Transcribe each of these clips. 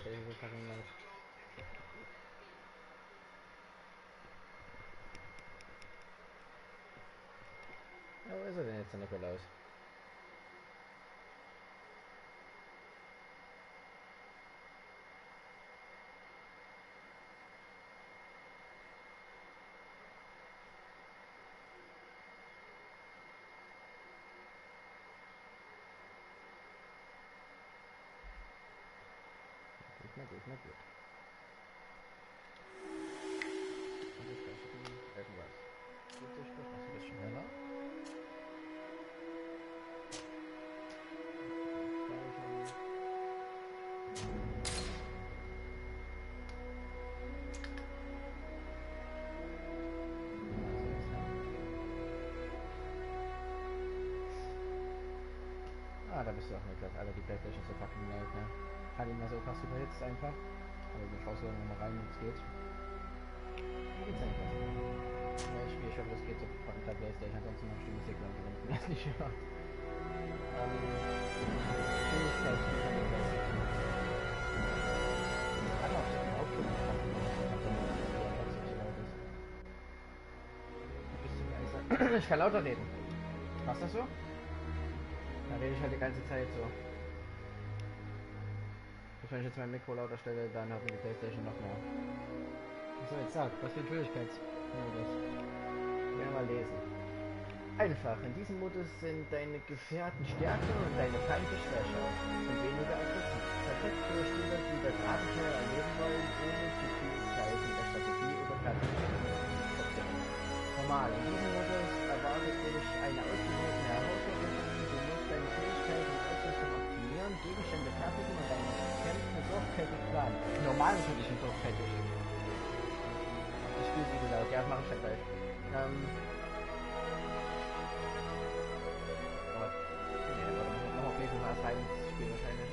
Playstation so fucking laut. Ja, wo ist er denn jetzt, der Nikolaus? Na gut, na gut. Und ich spreche irgendwas. Gibt es noch ein bisschen schneller? Ah, da bist du auch nicht gleich. Alter, die Playstation ist so fucking laut, ne? Kann ihn mal so fast überhitzt einfach. Aber wir schauen noch mal rein, wie es geht. Wie geht's eigentlich? Ja, ich spiele schon, das geht so fucking der Playstation, ansonsten mache ich die Musik lang, wenn ich mir das nicht hört. Schwierigkeit spielt an der Playstation. Ich kann auch den Aufschub nicht machen, wenn es so laut ist. Bist du leiser? Ich kann lauter reden. Passt das so? Da rede ich halt die ganze Zeit so. Wenn ich jetzt mein Mikro lauter stelle, dann hat die Playstation noch mehr. So, jetzt sag, was für ein Schwierigkeitsmodus? Wir mal lesen. Einfach, in diesem Modus sind deine Gefährten stärker und deine Feinde schwächer und weniger aggressiv. Perfekt für Spieler, die das Abenteuer erleben wollen, ohne zu viel Zeit in der Strategie oder Taktik zu verbringen. Normal, in diesem Modus erwartet dich eine ausgewogene Herausforderung. Du musst deine Fähigkeiten und Ausrüstung optimieren, Gegenstände fertigen und deine Kämpfe sorgfältig planen. Normal natürlich nicht sorgfältig. Das Spiel sieht gut aus. Ja, das mache ich halt gleich. Noch auf jeden Fall das Spiel wahrscheinlich.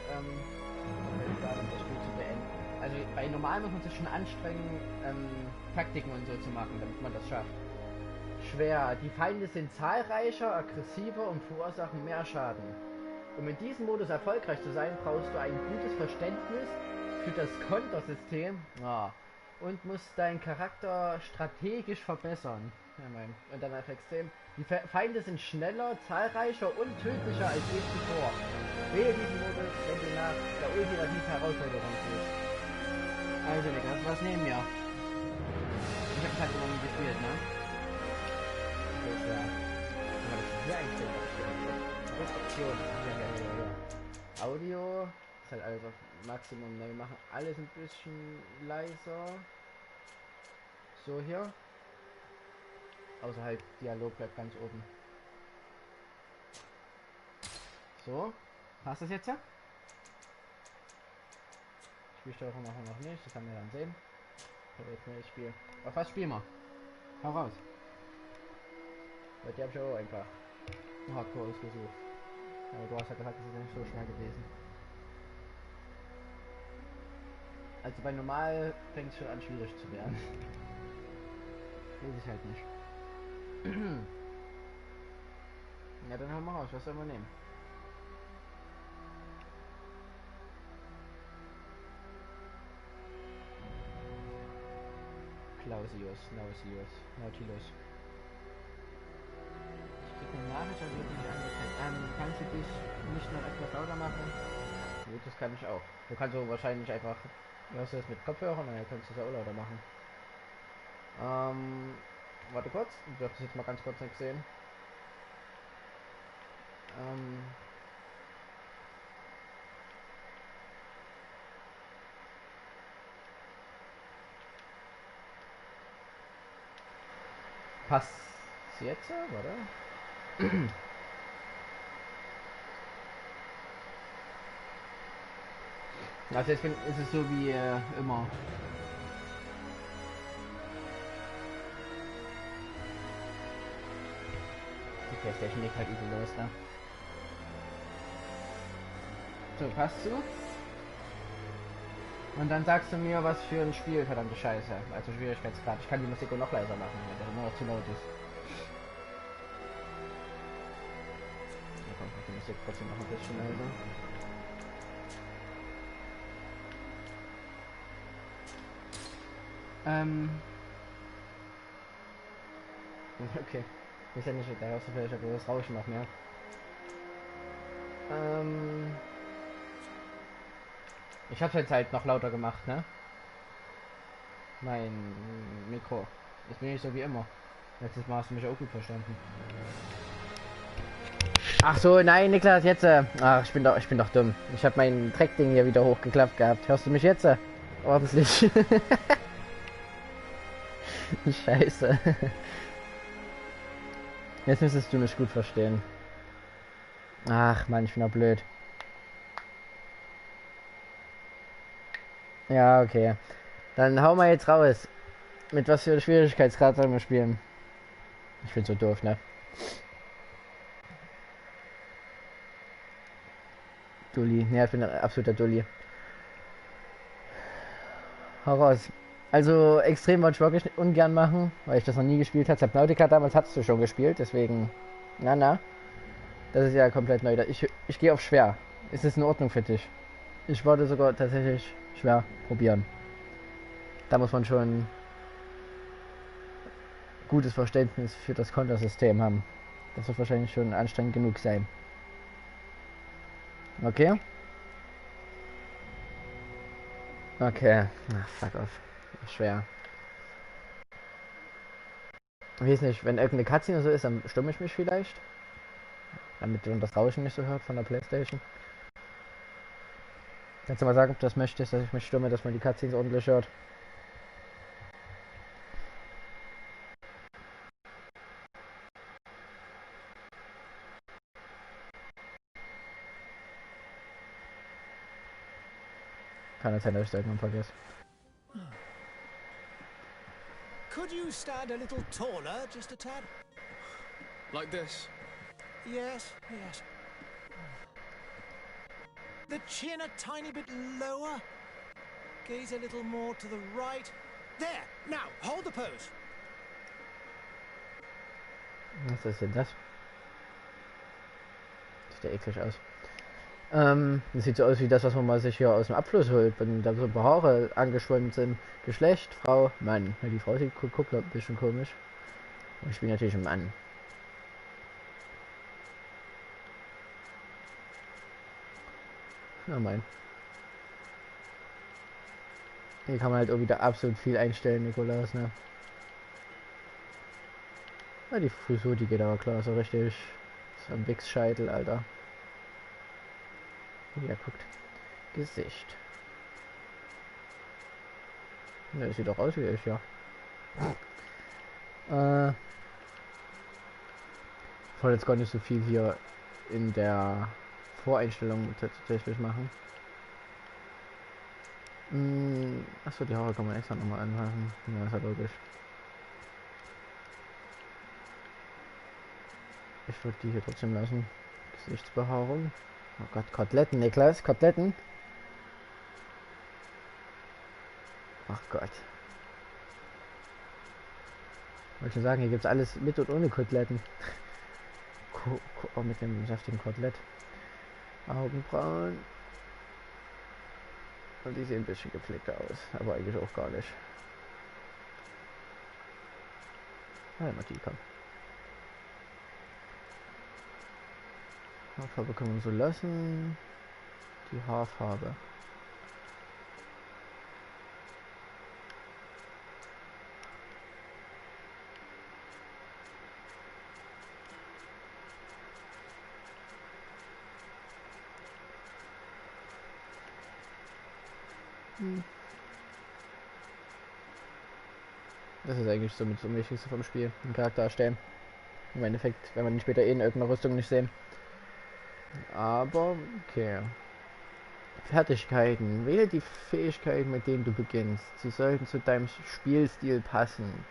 Das Spiel zu beenden. Also bei normal muss man sich schon anstrengen, Taktiken und so zu machen, damit man das schafft. Schwer. Die Feinde sind zahlreicher, aggressiver und verursachen mehr Schaden. Um in diesem Modus erfolgreich zu sein, brauchst du ein gutes Verständnis für das Kontersystem und musst deinen Charakter strategisch verbessern. Ja, und danach extrem. Die Feinde sind schneller, zahlreicher und tödlicher als je zuvor. Wähle diesen Modus, wenn du nach der ultimativen Herausforderung suchst. Also, Niklas, was nehmen wir? Ich habe halt noch nie gespielt, ne? Das ist ja. Was ist hier eigentlich? Option. Ja. Audio ist halt alles auf Maximum. Ne? Wir machen alles ein bisschen leiser. So hier. Außer halt Dialog bleibt ganz oben. So. Passt das jetzt ja? Spielsteuerung machen wir noch nicht. Das haben wir dann sehen. Aber jetzt neues Spiel. Auf was spielen wir? Hau raus. Weil die habe ich auch einfach Hardcore ausgesucht. Aber du hast ja gesagt, das ist nicht so schnell gewesen. Also bei normal fängt es schon an schwierig zu werden. Weiß ich halt nicht. Ja, dann haben wir raus. Was sollen wir nehmen? Nautilus. Ich krieg eine Nachricht, aber wird nicht angezeigt. Kannst du dich nicht noch etwas lauter machen? Gut, das kann ich auch. Du kannst so wahrscheinlich einfach, hörst du das mit Kopfhörern, dann kannst du es auch lauter machen. Warte kurz, ich darf das jetzt mal ganz kurz nicht sehen. Passt jetzt, oder? Also jetzt ist es so wie immer. Die Playstation legt halt übel los, ne? So, passt zu? Und dann sagst du mir, was für ein Spiel, verdammte Scheiße. Also Schwierigkeitsgrad. Ich kann die Musik auch noch leiser machen, wenn das immer noch zu laut ist. Da kommt die Musik trotzdem noch ein bisschen leiser. Ähm. Okay. Ist ja nicht, da hörst du vielleicht auch das Rauschen noch mehr. Ich hab's jetzt halt noch lauter gemacht, ne? Mein Mikro. Ist mir nicht so wie immer. Letztes Mal hast du mich auch gut verstanden. Ach so, nein, Niklas, jetzt. Ach, ich bin doch dumm. Ich habe mein Dreckding hier wieder hochgeklappt gehabt. Hörst du mich jetzt? Ordentlich. Scheiße. Jetzt müsstest du mich gut verstehen. Ach man, ich bin doch blöd. Ja, okay. Dann hau mal jetzt raus. Mit was für Schwierigkeitsgrad sollen wir spielen? Ich bin so doof, ne? Dulli. Ja, ich bin ein absoluter Dulli. Hau raus. Also, extrem wollte ich wirklich ungern machen, weil ich das noch nie gespielt habe. Subnautica damals hattest du schon gespielt, deswegen. Na. Das ist ja komplett neu. Ich gehe auf schwer. Ist es in Ordnung für dich? Ich wollte sogar tatsächlich schwer probieren. Da muss man schon gutes Verständnis für das Kontersystem haben. Das wird wahrscheinlich schon anstrengend genug sein. Okay? Okay. Ach, fuck off. Schwer. Ich weiß nicht, wenn irgendeine Cutscene oder so ist, dann stumme ich mich vielleicht. Damit man das Rauschen nicht so hört von der Playstation. Kannst du mal sagen, ob du das möchtest, dass ich mich stumme, dass man die Cutscenes ordentlich hört? Kann das sein, dass ich das irgendwann vergesse. Could you stand a little taller, just a tad? Like this? Yes. The chin a tiny bit lower. Gaze a little more to the right. There! Now, hold the pose. Was ist denn das? Sieht ja eklig aus. Das sieht so aus wie das, was man mal sich hier aus dem Abfluss holt, wenn da so ein paar Haare angeschwommen sind. Geschlecht, Frau, Mann. Ja, die Frau sieht, guckt ein bisschen komisch. Und ich bin natürlich ein Mann. Ja, mein. Hier kann man halt auch wieder absolut viel einstellen, Nikolaus, ne? Ja, die Frisur, die geht aber klar, so richtig. So ein Wichsscheitel, Alter. Ja, guckt. Gesicht. Ne, sieht doch aus wie ich, ja. Ich wollte jetzt gar nicht so viel hier in der Voreinstellung tatsächlich machen. Achso, die Haare kann man extra nochmal anpassen. Ja, ist ja logisch. Ich würde die hier trotzdem lassen. Gesichtsbehaarung. Oh Gott, Koteletten, Niklas, Koteletten. Ach Gott. Wollte schon sagen, hier gibt es alles mit und ohne Koteletten. Oh, mit dem saftigen Kotelett. Augenbrauen. Und die sehen ein bisschen gepflegter aus, aber eigentlich auch gar nicht. Ah, mal die kommen. Haarfarbe können wir so lassen. Die Haarfarbe. Das ist eigentlich so mit so Wichtigste vom Spiel. Einen Charakter erstellen. Im Endeffekt, wenn wir ihn später in irgendeiner Rüstung nicht sehen. Aber, okay. Fertigkeiten. Wähle die Fähigkeiten, mit denen du beginnst. Sie sollten zu deinem Spielstil passen.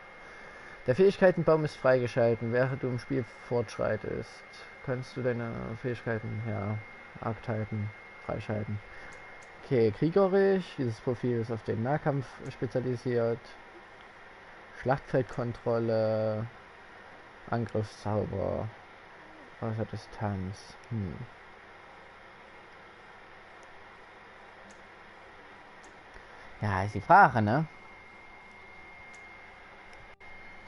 Der Fähigkeitenbaum ist freigeschalten. Während du im Spiel fortschreitest, kannst du deine Fähigkeiten, ja, Archetypen freischalten. Okay, kriegerisch. Dieses Profil ist auf den Nahkampf spezialisiert. Schlachtfeldkontrolle. Angriffszauber. Außer Distanz. Ja, ist die Frage, ne?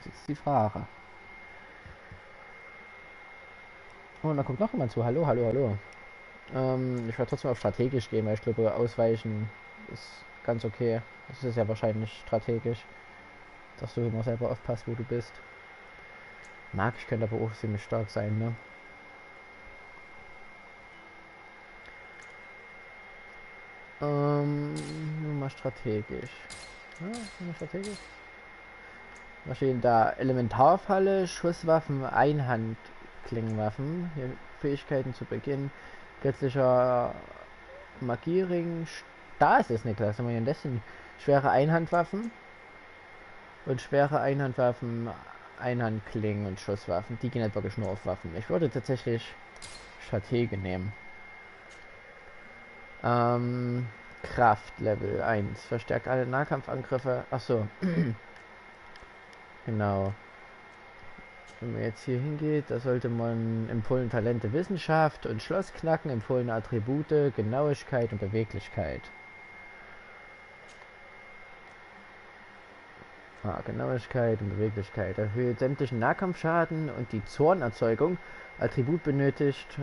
Das ist die Frage. Oh, da kommt noch jemand zu. Hallo, hallo, hallo. Ich werde trotzdem auf strategisch gehen, weil ich glaube, ausweichen ist ganz okay. Das ist ja wahrscheinlich strategisch, dass du immer selber aufpasst, wo du bist. Magisch könnte aber auch ziemlich stark sein, ne? Nur mal strategisch. Ja, nur mal strategisch. Was steht denn da? Elementarfalle, Schusswaffen, Einhandklingenwaffen. Hier Fähigkeiten zu Beginn. Plötzlicher Magiering. Stasis, ne Klasse. Das sind schwere Einhandwaffen. Und schwere Einhandwaffen, Einhandklingen und Schusswaffen. Die gehen halt wirklich nur auf Waffen. Ich würde tatsächlich Stratege nehmen. Kraft Level 1. Verstärkt alle Nahkampfangriffe. Achso. Genau. Wenn man jetzt hier hingeht, da sollte man in Polen Talente Wissenschaft und Schloss knacken, empfohlene Attribute, Genauigkeit und Beweglichkeit. Genauigkeit und Beweglichkeit. Erhöht sämtlichen Nahkampfschaden und die Zornerzeugung. Attribut benötigt,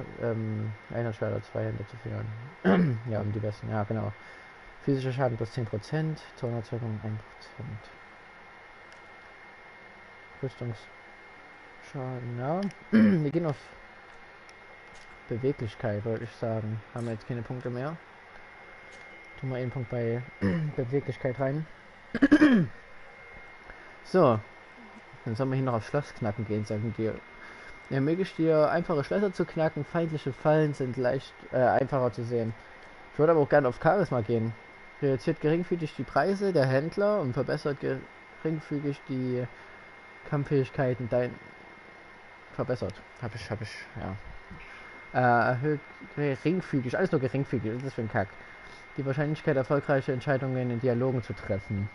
einer Schwerter, 2 Hände zu führen. Ja, um die besten, ja genau. Physischer Schaden plus 10%, Zornerzeugung 1%. Rüstungsschaden, ja. Wir gehen auf Beweglichkeit, wollte ich sagen. Haben wir jetzt keine Punkte mehr. Tun wir einen Punkt bei Beweglichkeit rein. So. Dann sollen wir hier noch aufs Schloss knacken gehen, sagen die. Ermöglicht dir einfache Schlösser zu knacken, feindliche Fallen sind leicht einfacher zu sehen. Ich würde aber auch gerne auf Charisma gehen. Reduziert geringfügig die Preise der Händler und verbessert geringfügig die Kampffähigkeiten verbessert. Hab ich, ja. Erhöht geringfügig, alles nur geringfügig, das ist für ein Kack. Die Wahrscheinlichkeit, erfolgreiche Entscheidungen in Dialogen zu treffen.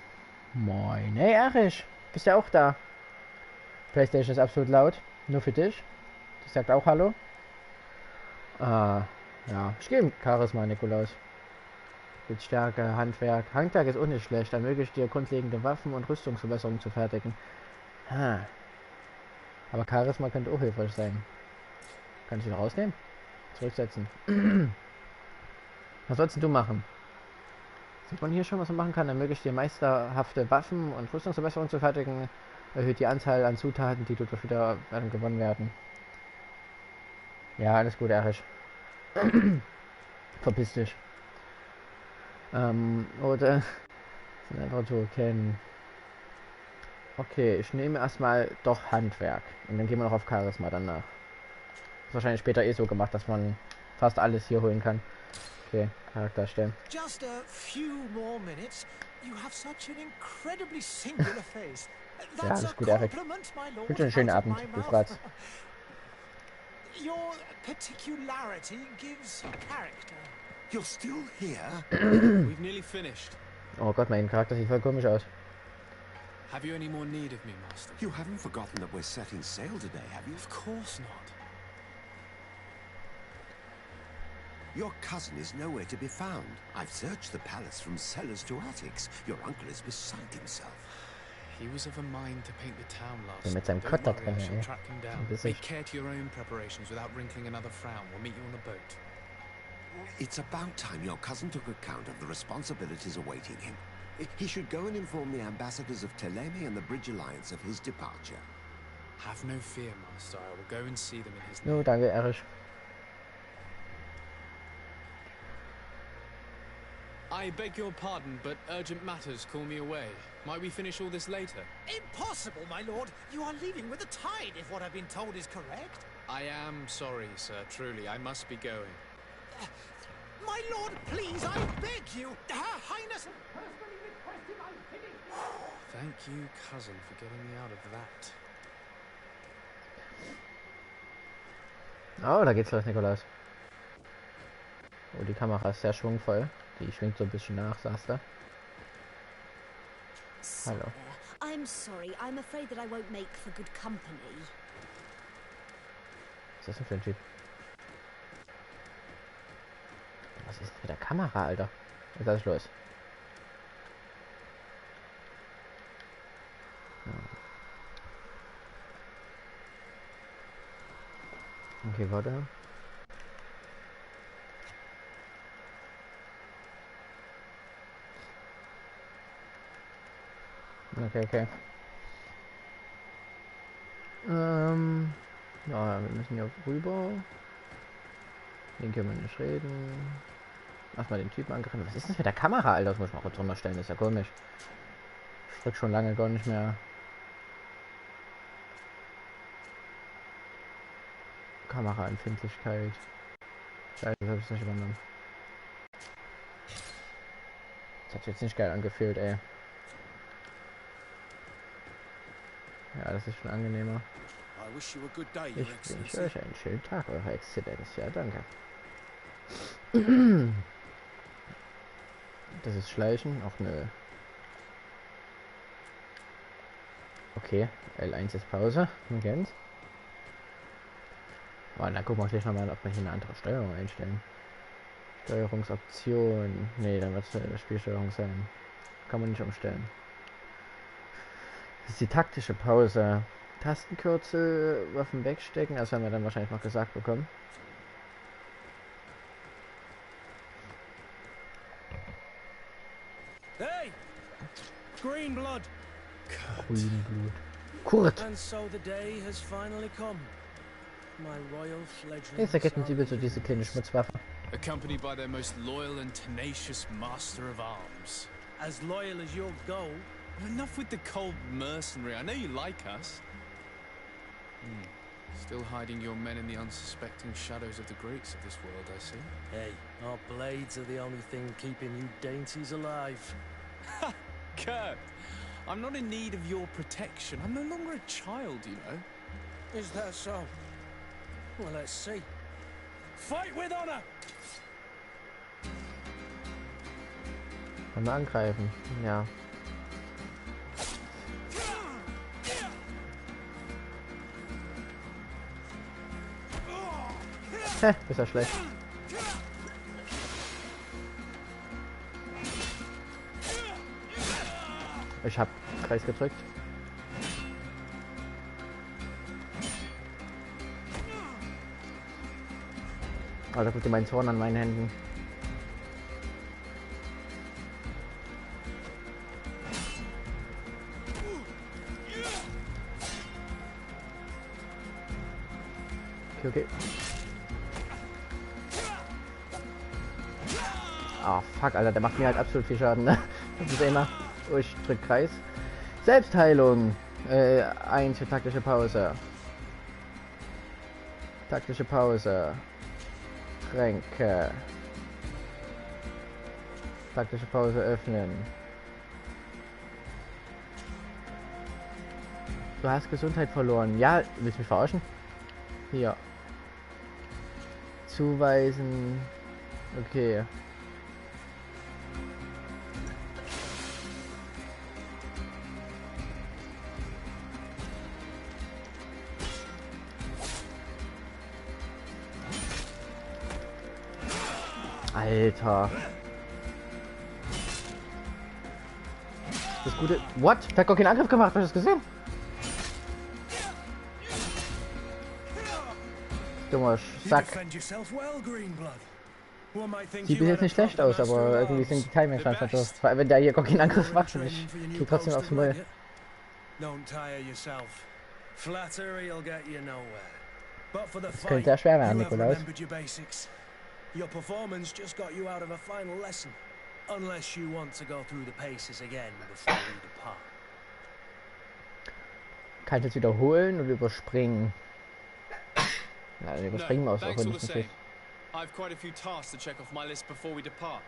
Moin. Hey Erich, bist ja auch da. PlayStation ist absolut laut. Nur für dich. Die sagt auch Hallo. Ja, ich gehe im Charisma, Nikolaus. Mit Stärke, Handwerk. Handwerk ist auch nicht schlecht. Ermöglicht dir grundlegende Waffen und Rüstungsverbesserungen zu fertigen. Aber Charisma könnte auch hilfreich sein. Kann ich ihn rausnehmen? Zurücksetzen. Was sollst du machen? Sieht man hier schon, was man machen kann? Ermöglicht dir meisterhafte Waffen und Rüstungsverbesserungen zu fertigen. Erhöht die Anzahl an Zutaten, die durch Wiederverwendung gewonnen werden. Ja, alles gut, Erich. Verpiss dich. Oder sind einfach zu erkennen. Okay, ich nehme erstmal doch Handwerk. Und dann gehen wir noch auf Charisma danach. Ist wahrscheinlich später eh so gemacht, dass man fast alles hier holen kann. Okay, Charakter erstellen. Just a few more minutes. You have such an incredibly singular face. Ja, That's alles a gut, Erik. compliment, my Ich lord. wünsche einen schönen Out of Abend, my du mouth. Fratz. Your particularity gives character. You're still here? We've nearly finished. Oh Gott, mein Charakter sieht voll komisch aus. Have you any more need of me, Master? You haven't forgotten that we're setting sail today, have you? Of course not. Your cousin is nowhere to be found. I've searched the palace from cellars to attics. Your uncle is beside himself. He was of a mind to paint the town last Ja, mit seinem night. Kott da Don't worry, drin, I shall ey. track him down. Ein Take Gesicht. care to your own preparations without wrinkling another frown. We'll meet you on the boat. It's about time your cousin took account of the responsibilities awaiting him. He should go and inform the ambassadors of Teleme and the Bridge Alliance of his departure. Have no fear, Master. I will go and see them in his Jo, name. danke, Erich. I beg your pardon, but urgent matters call me away. Might we finish all this later? Impossible, my lord. You are leaving with the tide, if what I've been told is correct. I am sorry, sir. Truly, I must be going. My lord, please, I beg you. Her Highness personally requested I finish. Thank you, cousin, for getting me out of that. Oh, da geht's los, Nikolaus. Oh, die Kamera ist sehr schwungvoll. Die schwingt so ein bisschen nach, sagst du? Hallo. I'm sorry. I'm afraid that I won't make for good company. Was ist das denn für ein Typ? Was ist mit der Kamera, Alter? Was ist los? Ja. Okay, warte. Okay. Ja, wir müssen hier rüber. Den können wir nicht reden. Erstmal den Typen angreifen. Was ist das mit der Kamera, Alter? Das muss ich mal kurz runterstellen, das ist ja komisch. Ich drück schon lange gar nicht mehr. Kameraempfindlichkeit. Scheiße, das habe ich nicht übernommen. Das hat sich jetzt nicht geil angefühlt, ey. Ja, das ist schon angenehmer. Ich wünsche euch einen schönen Tag, Eure Exzellenz. Ja, danke. Das ist Schleichen, auch eine. Okay, L1 ist Pause, man kennt's. Oh, dann gucken wir gleich nochmal, ob wir hier eine andere Steuerung einstellen. Steuerungsoption. Nee, dann wird es Spielsteuerung sein. Kann man nicht umstellen. Das ist die taktische Pause. Tastenkürzel, Waffen wegstecken, das werden wir dann wahrscheinlich noch gesagt bekommen. Hey! Green blood! Grünblut. Kurt! And so the day has finally come. My royal fledgling. Jetzt erkennen Sie bitte diese kleine Schmutzwaffe. Accompanied by their most loyal and tenacious master of arms. As loyal as you'll go. Enough with the cold mercenary. I know you like us. Still hiding your men in the unsuspecting shadows of the greats of this world, I see. Hey, our blades are the only thing keeping you dainties alive. Ha! Kurt! I'm not in need of your protection. I'm no longer a child, you know. Is that so? Well, let's see. Fight with honor! Wollen wir angreifen? Ja. Hä, ist ja schlecht. Ich hab Kreis gedrückt. Also guck dir meinen Zorn an meinen Händen. Okay. Ah, oh, fuck, Alter, der macht mir halt absolut viel Schaden, ne? Das ist immer. Oh, ich drück Kreis. Selbstheilung. 1 für taktische Pause. Taktische Pause. Tränke. Taktische Pause öffnen. Du hast Gesundheit verloren. Ja, willst du mich verarschen? Hier. Zuweisen. Okay. Alter. Das Gute. What? Der hat gar keinen Angriff gemacht, hast du das gesehen? Dummer Sack. Sieht bis jetzt nicht schlecht aus, aber irgendwie sind die Timings einfach doof. Vor allem, wenn der hier gar keinen Angriff macht und ich krieg trotzdem aufs Müll. Das könnte sehr schwer werden, Nikolaus. Your performance just got you out of a final lesson. Unless you want to go through the paces again before we depart. Kann ich jetzt wiederholen oder überspringen? Ja, dann überspringen wir es auch, wenn es nicht ist. I've quite a few tasks to check off my list before we depart.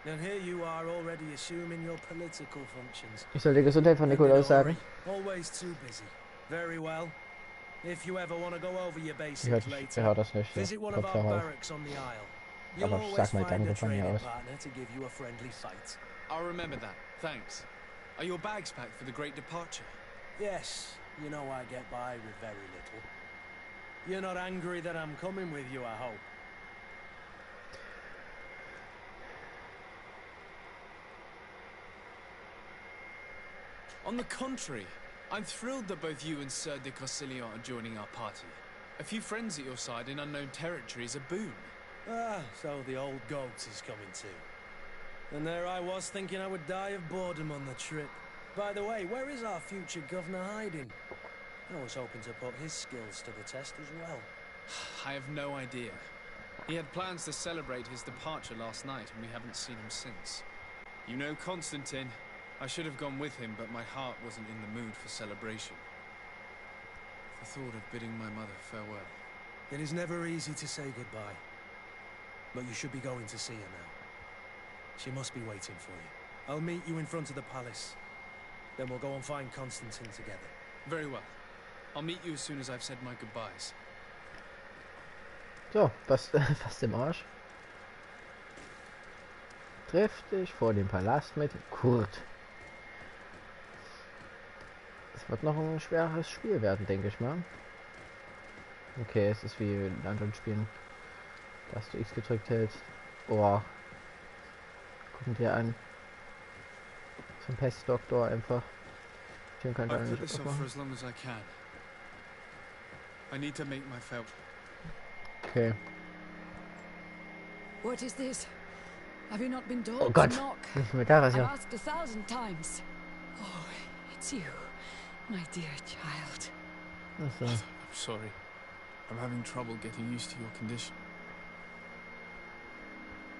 And here you are already assuming your political functions. Ich soll die Gesundheit von Nikolaus sagen. Always too busy. Very well. If you ever want to go over your basics later, das nicht. visit one of our barracks on the Isle. Aber sag mal danke von mir aus. I'll remember that. Thanks. Are your bags packed for the great departure? Yes. You know I get by with very little. You're not angry that I'm coming with you, I hope. On the contrary, I'm thrilled that both you and Sir de Corsillon are joining our party. A few friends at your side in unknown territory is a boon. Ah, so the old goat is coming too. And there I was thinking I would die of boredom on the trip. By the way, where is our future governor hiding? I was hoping to put his skills to the test as well. I have no idea. He had plans to celebrate his departure last night, and we haven't seen him since. You know Constantine. I should have gone with him, but my heart wasn't in the mood for celebration. The thought of bidding my mother farewell. It is never easy to say goodbye. But you should be going to see her now. She must be waiting for you. I'll meet you in front of the palace. Then we'll go and find Constantine together. Very well. I'll meet you as soon as I've said my goodbyes. So, fast im Arsch. Triff dich vor dem Palast mit Kurt. Das wird noch ein schweres Spiel werden, denke ich mal. Okay, es ist wie in anderen Spielen, dass du X gedrückt hältst. Oh. Gucken wir an. So ein Pestdoktor einfach. Den kann ich I'll put eigentlich this auch off for machen. as long as I can. I need to make my farewell. Okay. What is this? Have you not been Oh told Gott. to knock? Mit der I've ja. asked 1,000 times. Oh, it's you, my dear child. Achso. I'm sorry. I'm having trouble getting used to your condition.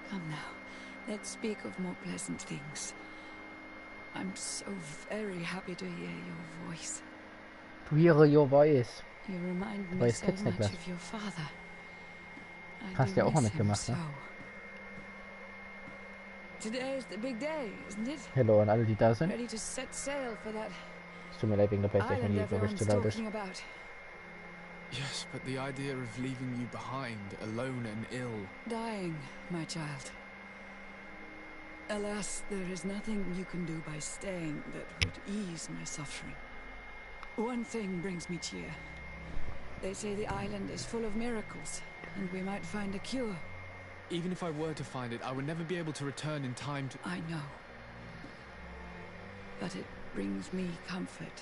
Come now, let's speak of more pleasant things. I'm so very happy to hear your voice. To hear your voice. You remind me Weiß so Kids nicht much was. of your father. I Hast do ja auch mal miss him mitgemacht, so. ne? Today is the big day, isn't it? Hello an alle, die da sind. Ready to set sail for that Es tut mir leid wegen der Pest, dass mir island die Bericht everyone's zu laut ist. talking about. Yes, but the idea of leaving you behind, alone and ill. Dying, my child. Alas, there is nothing you can do by staying that would ease my suffering. One thing brings me cheer. They say the island is full of miracles, and we might find a cure. Even if I were to find it, I would never be able to return in time to... I know. But it brings me comfort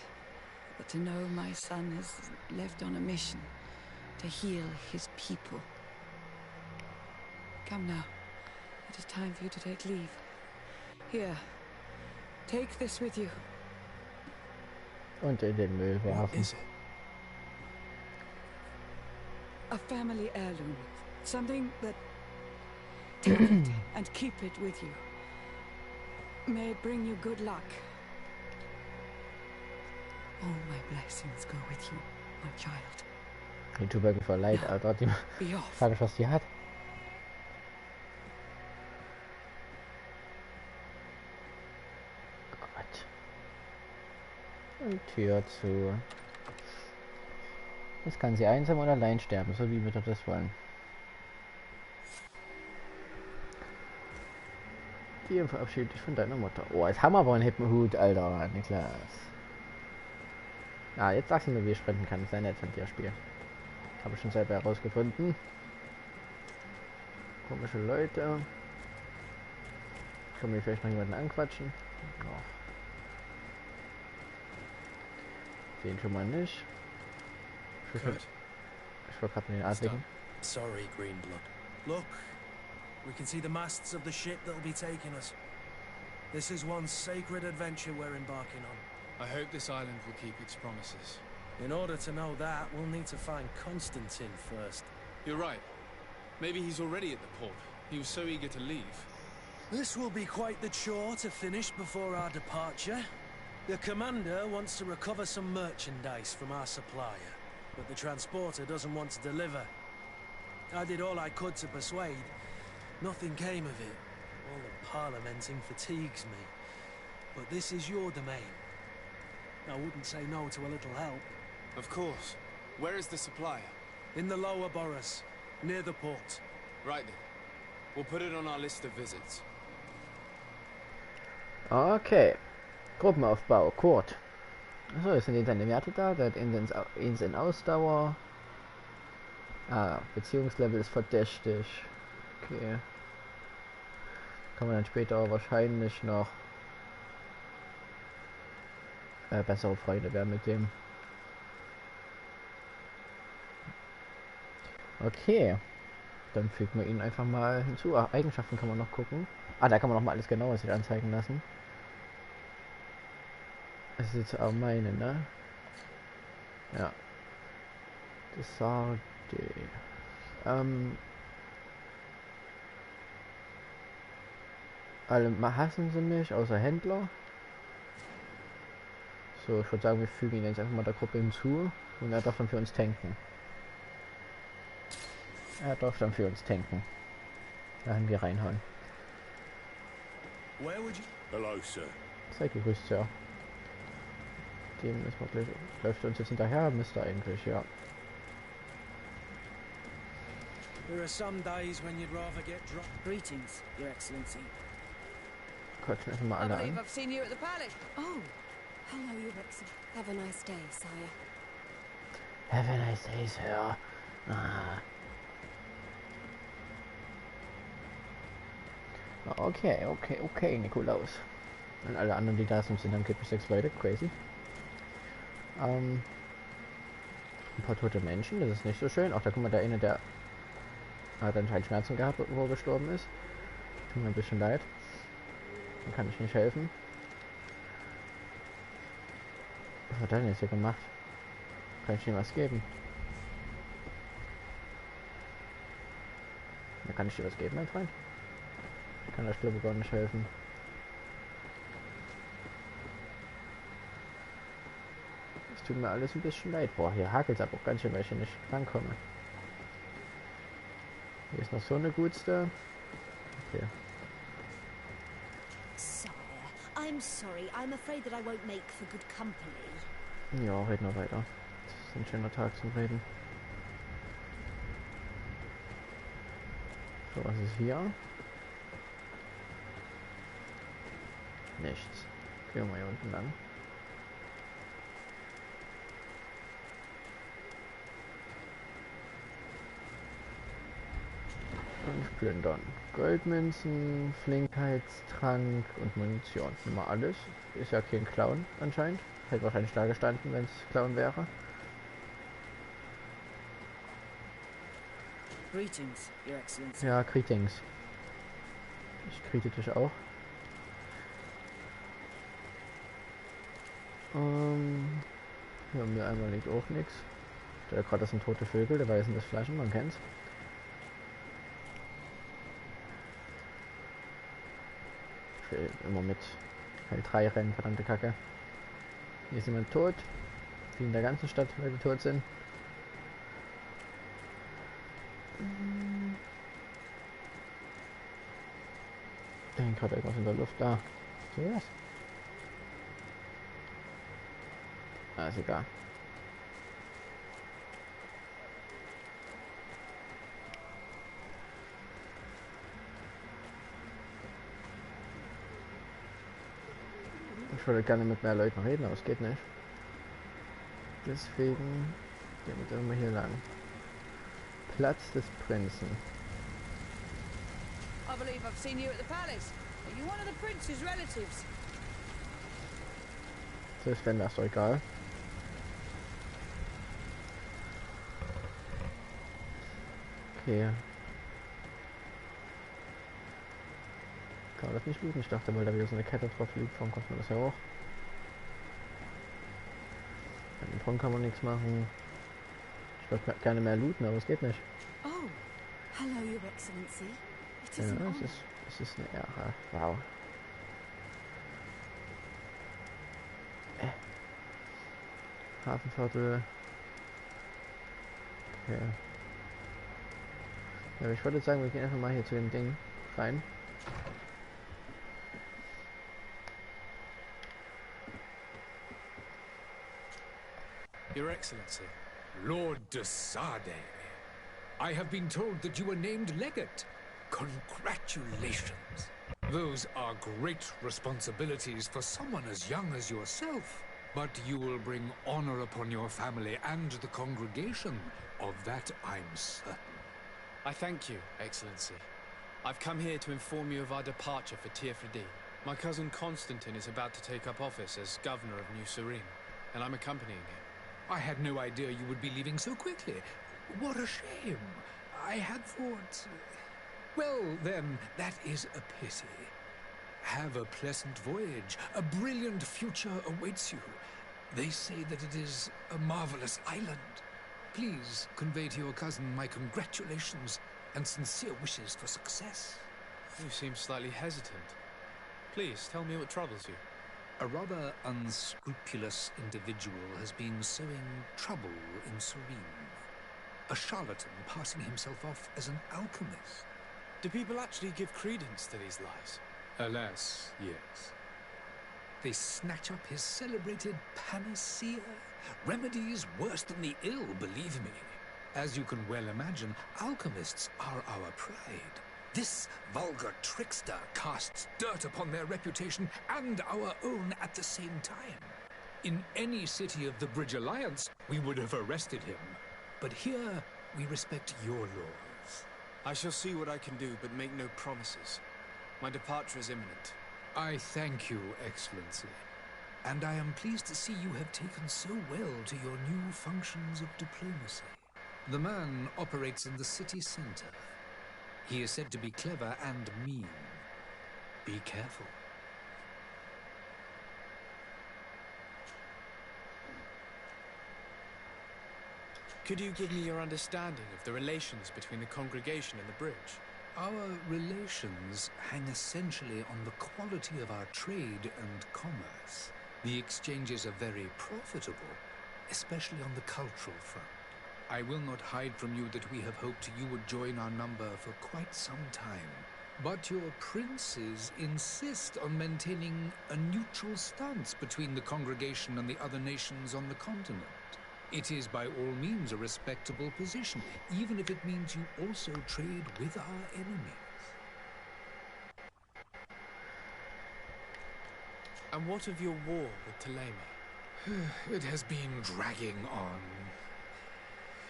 that to know my son is left on a mission to heal his people. Come now. It is time for you to take leave. Here. Take this with you. Und in den Müll What werfen. is it? A family heirloom. Something that... Take it and keep it with you. May it bring you good luck. All my blessings go with you, my child. Die tut mir voll leid, Alter. Die Be off. frage ich, was die hat. Gott. Und Tür zu. Jetzt kann sie einsam und allein sterben, so wie wir das wollen. Hier verabschiede dich von deiner Mutter. Oh, jetzt haben wir aber einen hippen Hut, Alter, Niklas. Ah, jetzt sagst du mir, wie ich sprinten kann. Das ist ja nett von dir, Spiel. Habe ich schon selber herausgefunden. Komische Leute. Können wir vielleicht noch jemanden anquatschen? Ja. Den schon mal nicht. Ich war gerade mit den Adligen. Sorry, Greenblood. Look, we can see the masts of the ship that'll be taking us. This is one sacred adventure we're embarking on. I hope this island will keep its promises. In order to know that, we'll need to find Constantine first. You're right. Maybe he's already at the port. He was so eager to leave. This will be quite the chore to finish before our departure. The commander wants to recover some merchandise from our supplier, but the transporter doesn't want to deliver. I did all I could to persuade. Nothing came of it. All the parliamenting fatigues me. But this is your domain. I wouldn't say no to a little help. Of course. Where is the supplier? In the lower boroughs, near the port. Right then. We'll put it on our list of visits. Okay. Gruppenaufbau, Kurt. Achso, jetzt sind seine Werte da. Der hat Insel Ausdauer. Ah, Beziehungslevel ist verdächtig. Okay. Kann man dann später auch wahrscheinlich noch bessere Freunde werden mit dem. Okay. Dann fügen wir ihn einfach mal hinzu. Ach, Eigenschaften kann man noch gucken. Ah, da kann man noch mal alles genauer sich anzeigen lassen. Das ist jetzt auch meine, ne? Ja. Das sagt alle hassen sie mich, außer Händler. So, ich würde sagen, wir fügen ihn jetzt einfach mal der Gruppe hinzu und er darf dann für uns tanken. Er darf dann für uns tanken. Dahin wir reinhauen. Hello, sir. Sei gegrüßt, ja. Dem ist man gleich. Läuft uns jetzt hinterher, müsste eigentlich, ja. There are some days when you'd rather get drunk. Greetings, Your Excellency. Quatschen einfach mal I alle believe an. I've seen you at the palace. Oh, hello, Your Excellency. Have a nice day, sire. Have a nice day, Sir. Ah. Okay, Nikolaus. Und alle anderen, die da sind, sind angeblich 6 Leute. Crazy. Ein paar tote Menschen, das ist nicht so schön. Auch da guck mal, der eine, der hat anscheinend Schmerzen gehabt, wo er gestorben ist. Tut mir ein bisschen leid. Dann kann ich nicht helfen. Was hat er denn jetzt hier gemacht? Kann ich ihm was geben? Da kann ich dir was geben, mein Freund. Ich kann der Stürme gar nicht helfen. Es tut mir alles ein bisschen leid. Boah, hier hakelt es aber auch ganz schön, weil ich hier nicht rankomme. Hier ist noch so eine gutste. Okay. Sire, I'm sorry. I'm afraid that I won't make for good company. Ja, reden wir weiter. Das ist ein schöner Tag zum Reden. So, was ist hier? Nichts. Gehen wir mal hier unten lang. Und plündern. Goldmünzen, Flinkheitstrank und Munition. Immer alles. Ist ja kein Clown anscheinend. Hätte wahrscheinlich da gestanden, wenn es Clown wäre. Greetings, Your Excellency. Ja, Greetings. Ich greete dich auch. Hier mir einmal liegt auch nichts. Der gerade, das sind tote Vögel, der weiß das Flaschen, man kennt's. Ich will immer mit L3 rennen, verdammte Kacke. Hier ist jemand tot. Wie in der ganzen Stadt, weil die tot sind. Da hängt gerade irgendwas in der Luft da. So was? Ah, ist egal. Ich würde gerne mit mehr Leuten reden, aber es geht nicht. Deswegen gehen wir dann mal hier lang. Platz des Prinzen. I believe I've seen you at the palace. Are you one of the prince's relatives? Das ist, wenn das doch egal. Okay. Kann man das nicht looten? Ich dachte, weil da wieder so eine Kette drauf liegt, warum kommt man das ja hoch? An dem Punkt kann man nichts machen. Ich würde gerne mehr looten, aber es geht nicht. Oh, hello, Your Excellency. It Ja, is an honor. es ist eine Ehre. Wow. Hafenviertel. Okay. Ja, ich würde sagen, wir gehen einfach mal hier zu dem Ding rein. Your Excellency. Lord de Sade. I have been told that you were named legate. Congratulations. Those are great responsibilities for someone as young as yourself. But you will bring honor upon your family and the congregation. Of that I'm certain. I thank you, Excellency. I've come here to inform you of our departure for Hier. My cousin Constantine is about to take up office as governor of New Serene, and I'm accompanying him. I had no idea you would be leaving so quickly. What a shame. I had thought... Well, then, that is a pity. Have a pleasant voyage. A brilliant future awaits you. They say that it is a marvelous island. Please convey to your cousin my congratulations and sincere wishes for success. You seem slightly hesitant. Please, tell me what troubles you. A rather unscrupulous individual has been sowing trouble in Serene. A charlatan passing himself off as an alchemist. Do people actually give credence to these lies? Alas, yes. They snatch up his celebrated panacea. Remedies worse than the ill, believe me. As you can well imagine, alchemists are our pride. This vulgar trickster casts dirt upon their reputation and our own at the same time. In any city of the Bridge Alliance, we would have arrested him. But here, we respect your laws. I shall see what I can do, but make no promises. My departure is imminent. I thank you, Excellency. And I am pleased to see you have taken so well to your new functions of diplomacy. The man operates in the city center. He is said to be clever and mean. Be careful. Could you give me your understanding of the relations between the congregation and the bridge? Our relations hang essentially on the quality of our trade and commerce. The exchanges are very profitable, especially on the cultural front. I will not hide from you that we have hoped you would join our number for quite some time. But your princes insist on maintaining a neutral stance between the congregation and the other nations on the continent. It is by all means a respectable position, even if it means you also trade with our enemies. And what of your war with Thélème? It has been dragging on.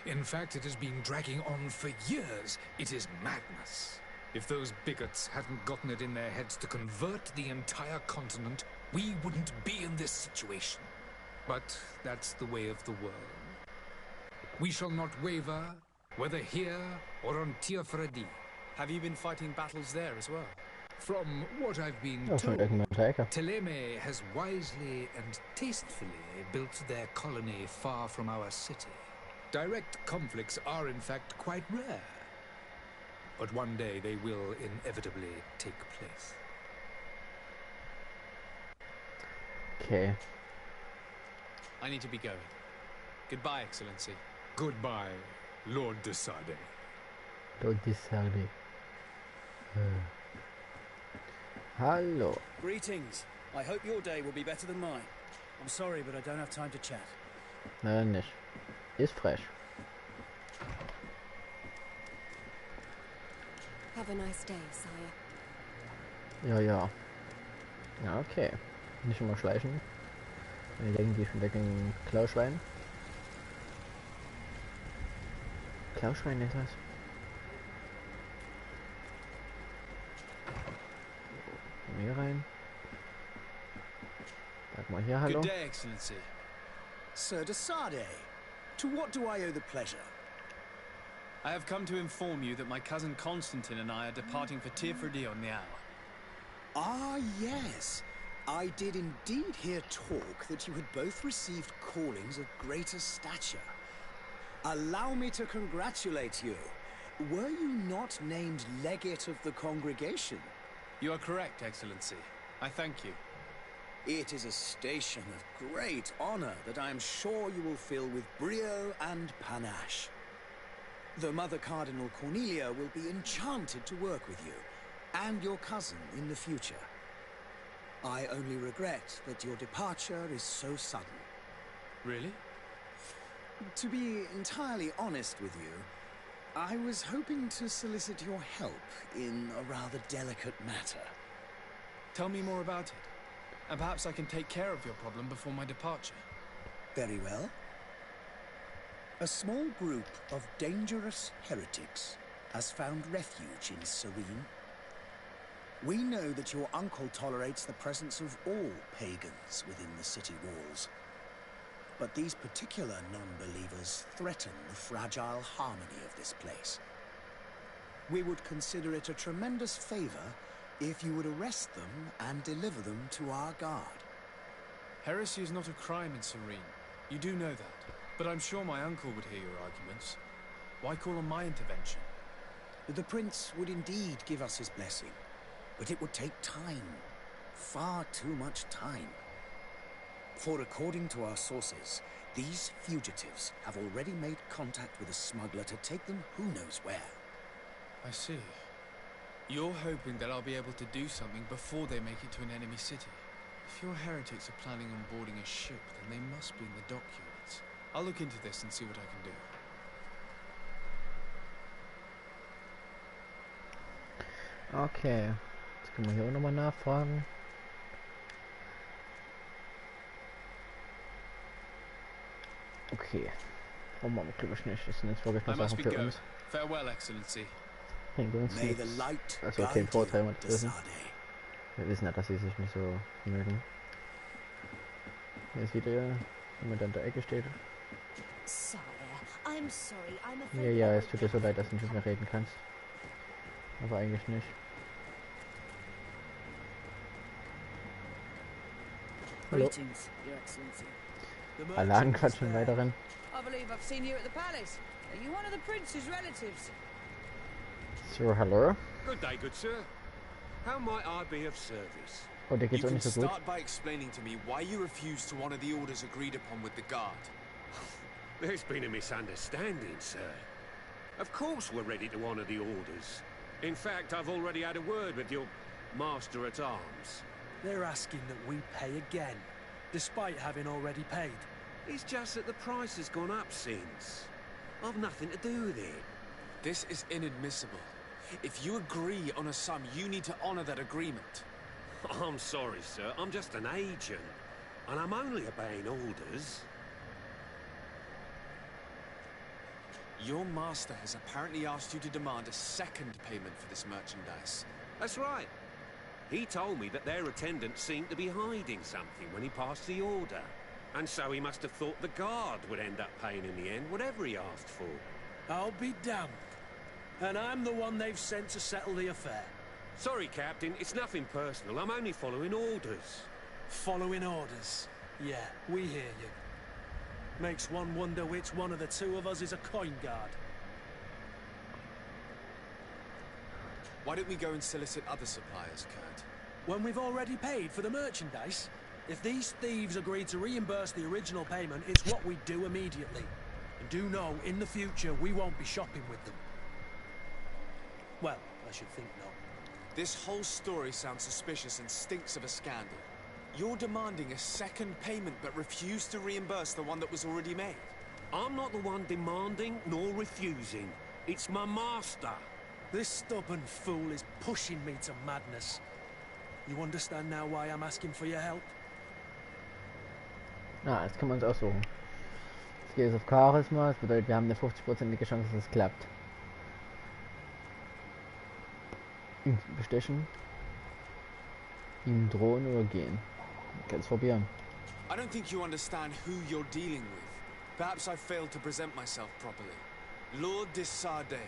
In fact, it has been dragging on for years. It is madness. If those bigots hadn't gotten it in their heads to convert the entire continent, we wouldn't be in this situation. But that's the way of the world. We shall not waver, whether here or on Tierfredi. Have you been fighting battles there as well? From what I've been told, Thélème has wisely and tastefully built their colony far from our city. Direct conflicts are in fact quite rare. But one day they will inevitably take place. Okay. I need to be going. Goodbye, Excellency. Goodbye, Lord de Sade. Lord de Sade. Hallo. Greetings. I hope your day will be better than mine. I'm sorry, but I don't have time to chat. Nein, nicht. Ist fresh. Have a nice day, sire. Ja, ja. Ja, okay. Nicht immer schleichen. Wir denken, die schon weg in Klauschwein. Klauschwein ist das. Hier rein. Sag mal hier hallo. Good day, Excellency. Sir de Sade, to what do I owe the pleasure? I have come to inform you that my cousin Constantine and I are departing for Tierfredi on the hour. Ah, yes. I did indeed hear talk that you had both received callings of greater stature. Allow me to congratulate you. Were you not named legate of the congregation? You are correct, Excellency. I thank you. It is a station of great honor that I am sure you will fill with brio and panache. The Mother Cardinal Cornelia will be enchanted to work with you, and your cousin in the future. I only regret that your departure is so sudden. Really? To be entirely honest with you, I was hoping to solicit your help in a rather delicate matter. Tell me more about it, and perhaps I can take care of your problem before my departure. Very well. A small group of dangerous heretics has found refuge in Serene. We know that your uncle tolerates the presence of all pagans within the city walls. but these particular non-believers threaten the fragile harmony of this place. We would consider it a tremendous favor if you would arrest them and deliver them to our guard. Heresy is not a crime in Serene. You do know that. But I'm sure my uncle would hear your arguments. Why call on my intervention? The prince would indeed give us his blessing, but it would take time. Far too much time. For according to our sources, these fugitives have already made contact with a smuggler to take them who knows where. I see. You're hoping that I'll be able to do something before they make it to an enemy city. If your heretics are planning on boarding a ship, then they must be in the dockyards. I'll look into this and see what I can do. Okay, jetzt können wir hier auch nochmal nachfragen. Okay, warum machen wir drüber schnell? Das sind jetzt wirklich nur Sachen für uns. Farewell, Excellency. Bringt uns nichts. Also kein Vorteil mit wissen. Wir wissen ja, dass sie sich nicht so mögen. Hier ist wieder jemand an der Ecke steht. Ja, es tut dir so leid, dass du nicht mit mir reden kannst. Aber eigentlich nicht. Hallo. Alarm quatschen weiteren. I believe I've seen you at the palace. Are you one of the prince's relatives? So, hallo. Good day, good sir. How might I be of service? Oh, der geht's auch nicht so gut. Start by explaining to me why you refused to honor the orders agreed upon with the guard. There's been a misunderstanding, sir. Of course we're ready to honor the orders. In fact, I've already had a word with your master-at-arms. They're asking that we pay again, despite having already paid. It's just that the price has gone up since. I've nothing to do with it. This is inadmissible. If you agree on a sum, you need to honor that agreement. I'm sorry, sir. I'm just an agent. And I'm only obeying orders. Your master has apparently asked you to demand a second payment for this merchandise. That's right. He told me that their attendant seemed to be hiding something when he passed the order. And so he must have thought the guard would end up paying in the end, whatever he asked for. I'll be damned. And I'm the one they've sent to settle the affair. Sorry, Captain, it's nothing personal. I'm only following orders. Following orders? Yeah, we hear you. Makes one wonder which one of the two of us is a coin guard. Why don't we go and solicit other suppliers, Kurt? When we've already paid for the merchandise? If these thieves agree to reimburse the original payment, it's what we do immediately. And do know, in the future, we won't be shopping with them. Well, I should think not. This whole story sounds suspicious and stinks of a scandal. You're demanding a second payment but refuse to reimburse the one that was already made. I'm not the one demanding nor refusing. It's my master. This stubborn fool is pushing me to madness. You understand now why I'm asking for your help? Na, jetzt können wir uns aussuchen. Jetzt geht es auf Charisma, das bedeutet, wir haben eine 50%ige Chance, dass es klappt. Ihn bestechen, ihm drohen oder gehen. Kann's probieren. I don't think you understand who you're dealing with. Perhaps I failed to present myself properly. Lord de Sardet,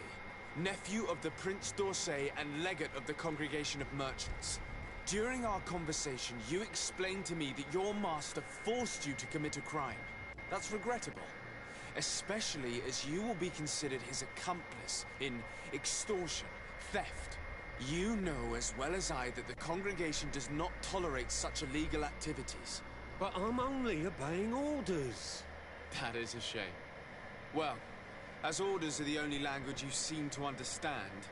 nephew of the Prince d'Orsay and legate of the Congregation of Merchants. During our conversation, you explained to me that your master forced you to commit a crime. That's regrettable, especially as you will be considered his accomplice in extortion, theft. You know as well as I that the congregation does not tolerate such illegal activities. But I'm only obeying orders. That is a shame. Well, as orders are the only language you seem to understand,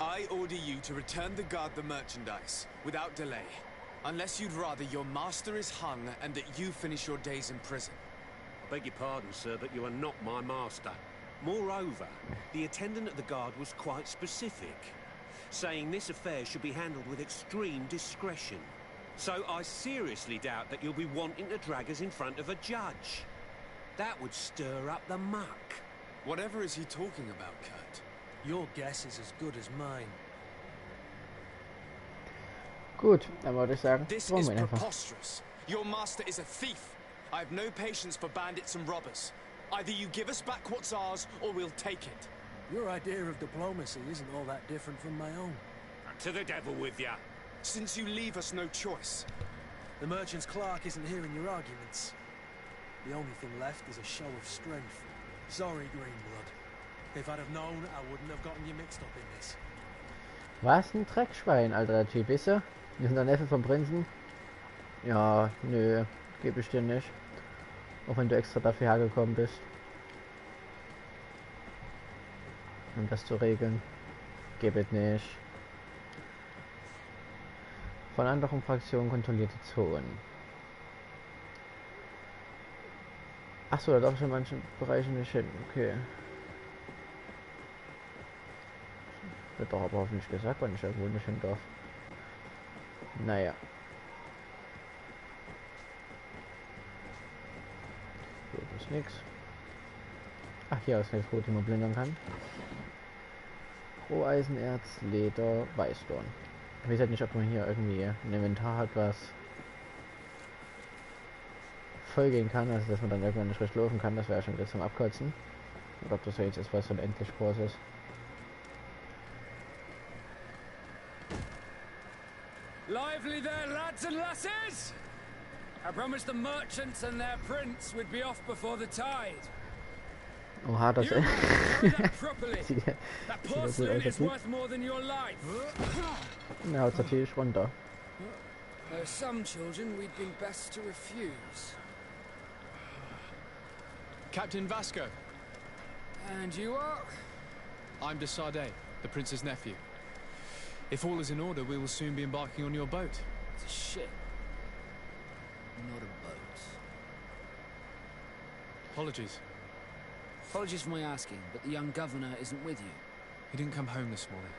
I order you to return the guard the merchandise, without delay. Unless you'd rather your master is hung and that you finish your days in prison. Beg your pardon, sir, but you are not my master. Moreover, the attendant at the guard was quite specific, saying this affair should be handled with extreme discretion. So I seriously doubt that you'll be wanting to drag us in front of a judge. That would stir up the muck. Whatever is he talking about, Kurt? Your guess is as good as mine. Gut, dann würde ich sagen, this is preposterous. Your master is a thief. I have no patience for bandits and robbers. Either you give us back what's ours, or we'll take it. Your idea of diplomacy isn't all that different from my own. To the devil with ya. Since you leave us no choice. The merchant's clerk isn't hearing your arguments. The only thing left is a show of strength. Sorry, Greenblood. If I'd have known, I wouldn't have gotten you mixed up in this. Was ein Dreckschwein, alter Typ, wisst ihr? Wir sind der Neffe vom Prinzen. Ja, nö, gebe ich dir nicht. Auch wenn du extra dafür hergekommen bist. Um das zu regeln. Gebe es nicht. Von anderen Fraktionen kontrollierte Zonen. Achso, da darf ich in manchen Bereichen nicht hin. Okay. Wird doch aber hoffentlich gesagt, wann ich irgendwo nicht hin darf. Naja. Hier ist nichts. Ach, hier ist nichts, wo man blindern kann. Roheisenerz, Leder, Weißdorn. Ich weiß halt nicht, ob man hier irgendwie ein Inventar hat, was voll gehen kann, also dass man dann irgendwann nicht recht laufen kann. Das wäre schon wieder zum Abkotzen. Oder ob das jetzt ist, was so ein endlich groß ist. Lively there, lads and lasses! I promised the merchants and their prince we'd be off before the tide. Oha, das ist. That porcelain is worth more than your life. Na, haut's natürlich runter. There are some children we'd been best to refuse. Captain Vasco. And you are? I'm de Sardet, the prince's nephew. If all is in order, we will soon be embarking on your boat. It's a ship, not a boat. Apologies. Apologies for my asking, but the young governor isn't with you. He didn't come home this morning.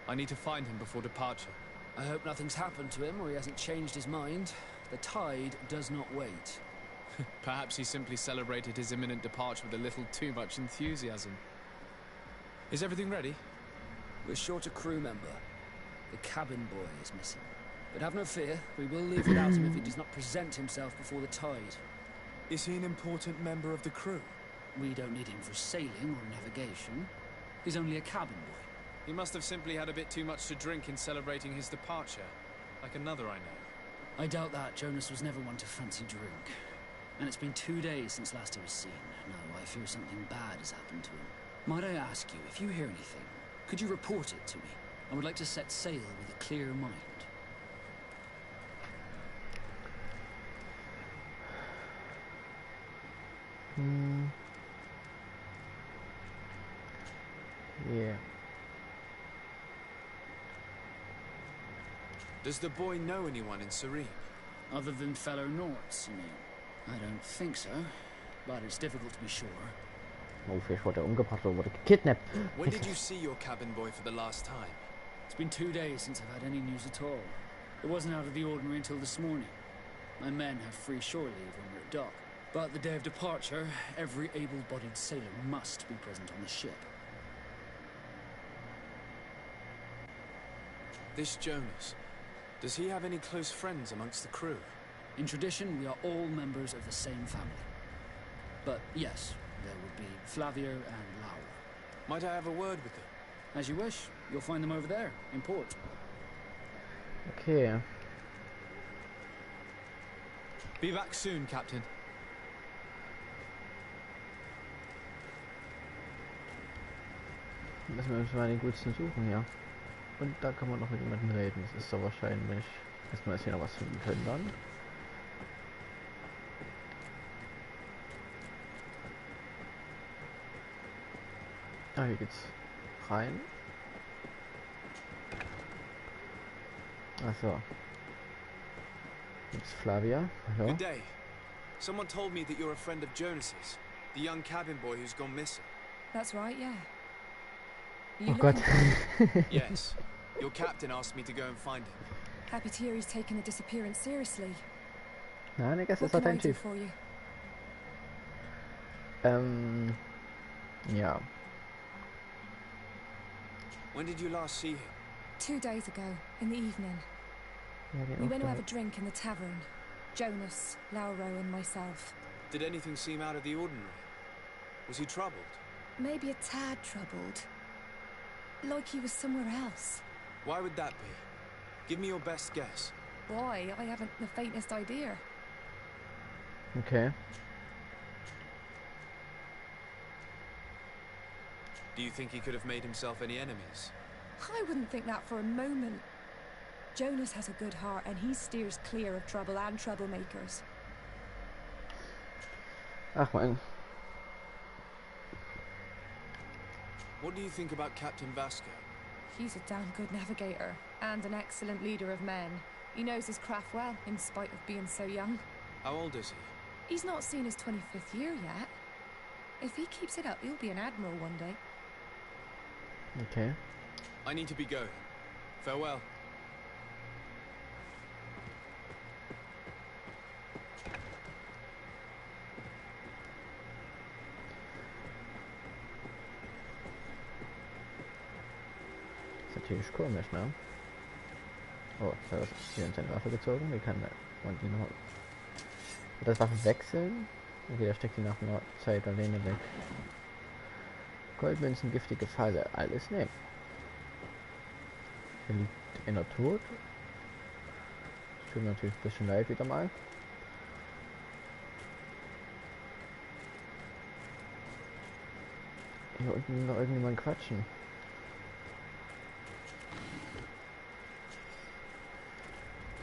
I need to find him before departure. I hope nothing's happened to him or he hasn't changed his mind. The tide does not wait. Perhaps he simply celebrated his imminent departure with a little too much enthusiasm. Is everything ready? We're short a crew member. The cabin boy is missing. But have no fear, we will leave without him if he does not present himself before the tide. Is he an important member of the crew? We don't need him for sailing or navigation. He's only a cabin boy. He must have simply had a bit too much to drink in celebrating his departure. Like another I know. I doubt that. Jonas was never one to fancy drink. And it's been 2 days since last he was seen. No, I fear something bad has happened to him. Might I ask you, if you hear anything, could you report it to me? I would like to set sail with a clear mind. Yeah. Does the boy know anyone in Serene? Other than fellow Norts, you mean? I don't think so, but it's difficult to be sure. Oh, vielleicht wurde er umgebracht oder wurde gekidnappt. When did you see your cabin boy for the last time? It's been 2 days since I've had any news at all. It wasn't out of the ordinary until this morning. My men have free shore leave when we're at dock. But the day of departure, every able-bodied sailor must be present on the ship. This Jonas, does he have any close friends amongst the crew? In tradition, we are all members of the same family. But yes, there would be Flavia and Laura. Might I have a word with them? As you wish. You'll find them over there, in port. Okay. Be back soon, Captain. Müssen wir uns mal den Gutsten suchen, ja. Und da kann man noch mit jemandem reden. Das ist doch wahrscheinlich... Erstmal ist hier noch was finden können dann. Ah, hier geht's rein. Achso. Jetzt Flavia. Hallo. Good day. Someone told me that you're a friend of Jonas's, the young cabin boy who's gone missing. That's right, yeah. Oh God. Yes. Your captain asked me to go and find him. Happy to hear he's taken the disappearance seriously. Nein, ich guess What ist can I ein do Typ. for you? Ja. When did you last see him? 2 days ago, in the evening. Ja, We went to have a drink in the tavern. Jonas, Lauro and myself. Did anything seem out of the ordinary? Was he troubled? Maybe a tad troubled. Like he was somewhere else. Why would that be? Give me your best guess. Why? I haven't the faintest idea. Okay. Do you think he could have made himself any enemies? I wouldn't think that for a moment. Jonas has a good heart and he steers clear of trouble and troublemakers. Ach man. What do you think about Captain Vasco? He's a damn good navigator and an excellent leader of men. He knows his craft well, in spite of being so young. How old is he? He's not seen his 25th year yet. If he keeps it up, he'll be an admiral one day. Okay. I need to be going. Farewell. Ist natürlich komisch, ne? Oh, da hat hier seine Waffe gezogen. Wie kann man die noch... Wird das Waffen wechseln? Okay, da steckt die nach einer Zeit alleine weg. Goldmünzen, giftige Falle, alles nehmen. Hier liegt einer tot. Das tut mir natürlich ein bisschen leid wieder mal. Hier unten will noch irgendjemand quatschen.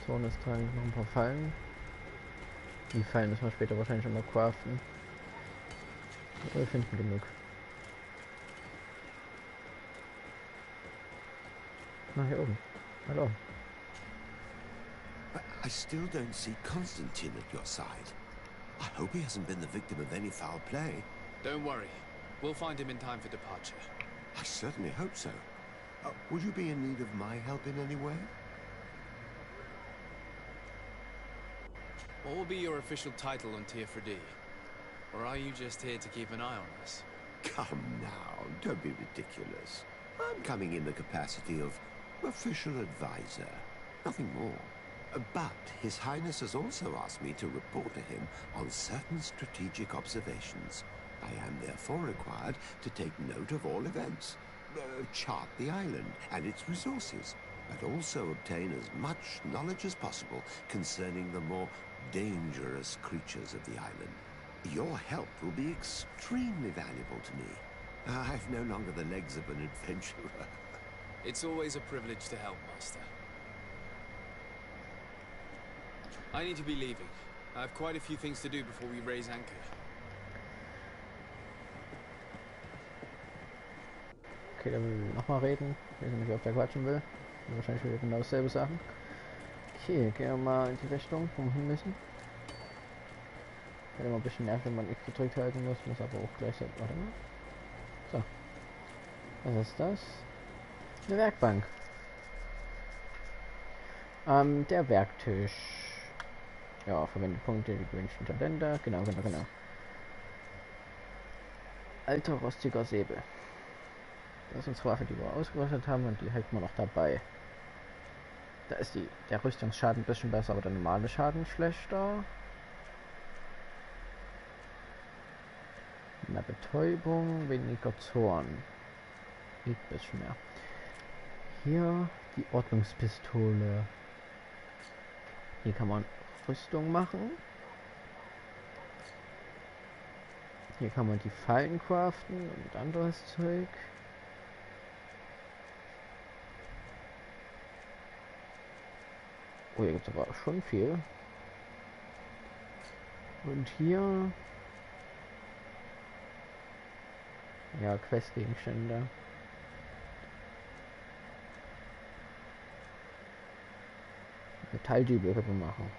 So, jetzt tragen noch ein paar Fallen. Die Fallen müssen wir später wahrscheinlich schon mal craften. Aber wir finden genug. Na, hier oben. Hallo. I still don't see Constantine at your side. I hope he hasn't been the victim of any foul play. Don't worry. We'll find him in time for departure. I certainly hope so. Would you be in need of my help in any way? What will be your official title on Tier 4D? Or are you just here to keep an eye on us? Come now, don't be ridiculous. I'm coming in the capacity of official advisor, nothing more. But His Highness has also asked me to report to him on certain strategic observations. I am therefore required to take note of all events, chart the island and its resources, but also obtain as much knowledge as possible concerning the more dangerous creatures of the island. Your help will be extremely valuable to me. I've no longer the legs of an adventurer. It's always a privilege to help, Master. I need to be leaving. I have quite a few things to do before we raise anchor. Okay, dann will ich nochmal reden. Ich weiß nicht, ob der quatschen will. Wahrscheinlich wieder genau dasselbe sagen. Okay, gehen wir mal in die Richtung, wo wir hin müssen. Wird immer ein bisschen nervig, wenn man X gedrückt halten muss aber auch gleichzeitig. Warte mal. So. Was ist das? Eine Werkbank. Der Werktisch. Ja, verwende Punkte, die gewünschten Talente. Genau. Alter rostiger Säbel. Das ist unsere Waffe, die wir ausgerüstet haben und die halten wir noch dabei. Da ist der Rüstungsschaden ein bisschen besser, aber der normale Schaden schlechter. Mehr Betäubung, weniger Zorn. Geht ein bisschen mehr. Hier die Ordnungspistole. Hier kann man Rüstung machen. Hier kann man die Fallen craften und anderes Zeug. Oh, hier gibt es aber schon viel. Und hier... Ja, Questgegenstände. Metalldübel können wir machen.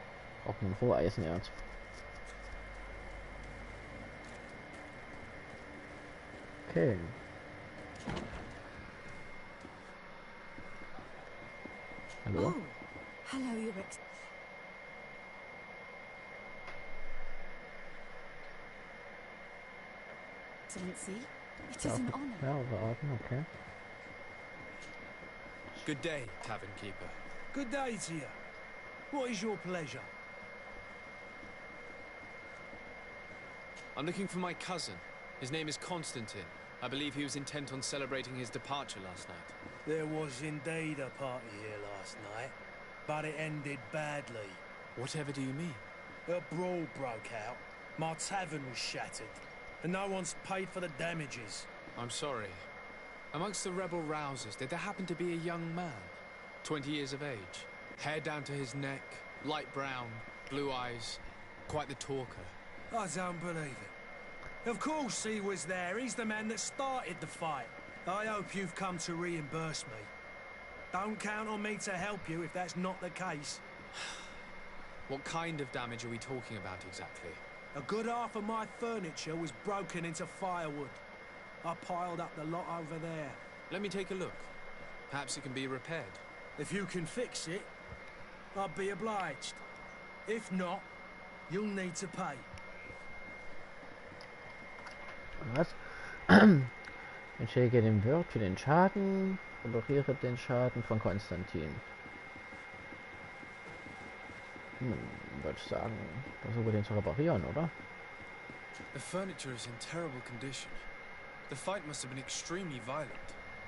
Auch ein Roheisenerz. Okay. Hallo? Oh, hello, Your Excellency. It is an honor. Ja, überraten, okay. Good day, tavern keeper. Good day to you. What is your pleasure? I'm looking for my cousin. His name is Constantine. I believe he was intent on celebrating his departure last night. There was indeed a party here last night, but it ended badly. Whatever do you mean? A brawl broke out. My tavern was shattered, and no one's paid for the damages. I'm sorry. Amongst the rebel rousers, did there happen to be a young man? 20 years of age. Hair down to his neck, light brown, blue eyes. Quite the talker. I don't believe it. Of course he was there. He's the man that started the fight. I hope you've come to reimburse me. Don't count on me to help you if that's not the case. What kind of damage are we talking about exactly? A good half of my furniture was broken into firewood. I piled up the lot over there. Let me take a look. Perhaps it can be repaired. If you can fix it, I'll be obliged. If not, you'll need to pay. Was? Entschädige den Wirt für den Schaden, repariere den Schaden von Konstantin. Würde ich sagen, versuche den zu reparieren, oder? The furniture is in terrible condition. The fight must have been extremely violent.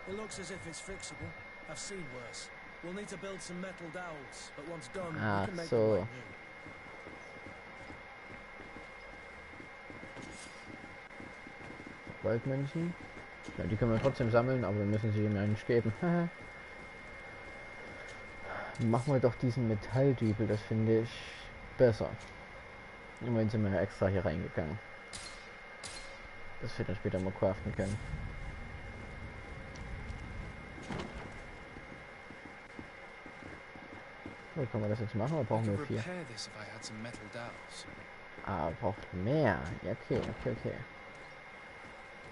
It looks as if it's fixable. I've seen worse. We'll need to build some metal dowels, but once done, we can make it new. Goldmünzen. Ja, die können wir trotzdem sammeln, aber wir müssen sie ihm ja nicht geben. Machen wir doch diesen Metalldübel, das finde ich besser. Immerhin sind wir ja extra hier reingegangen. Dass wir dann später mal craften können. So, können wir das jetzt machen, oder brauchen wir 4? Ah, braucht mehr. Ja, okay.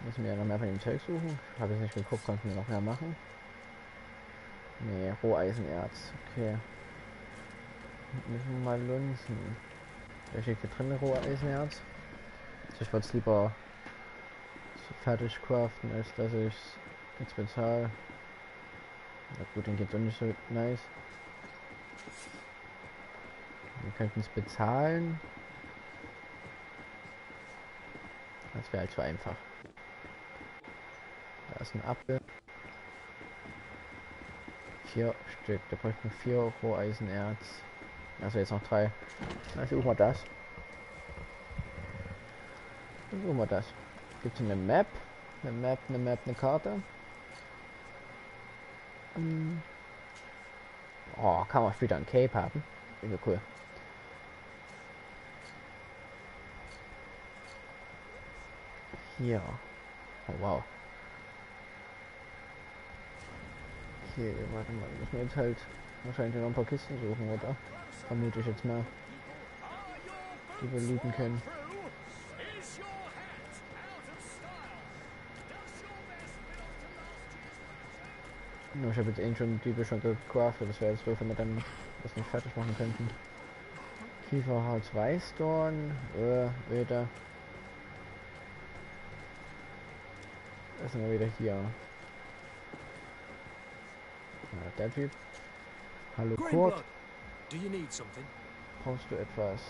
Müssen wir ja noch mehr von dem Zeug suchen. Habe ich nicht geguckt, konnten wir noch mehr machen. Nee, Roheisenerz. Okay. Müssen wir mal lunzen. Da steht hier drin Roheisenerz. Also ich würde es lieber so fertig craften, als dass ich es jetzt bezahle. Na gut, dann geht es auch nicht so nice. Wir könnten es bezahlen. Das wäre halt zu einfach. Da ist ein Apfel. 4 Stück. Da bräuchten 4 Roheisenerz. Also jetzt noch 3. Na, suchen wir das. Dann suchen wir das. Gibt es eine Map? Eine Karte? Oh, kann man später ein Cape haben. Wäre cool. Hier. Oh wow. Okay, warte mal, müssen wir jetzt halt wahrscheinlich noch ein paar Kisten suchen, oder? Vermute ich jetzt mal. Die wir looten können. No, ich habe jetzt schon die schon gecraftet, das wäre jetzt doof, wenn wir dann das nicht fertig machen könnten. Kieferholz Weißdorn, wieder. Da sind wir wieder hier. Ja, der Typ. Hallo Kurt. Brauchst du etwas?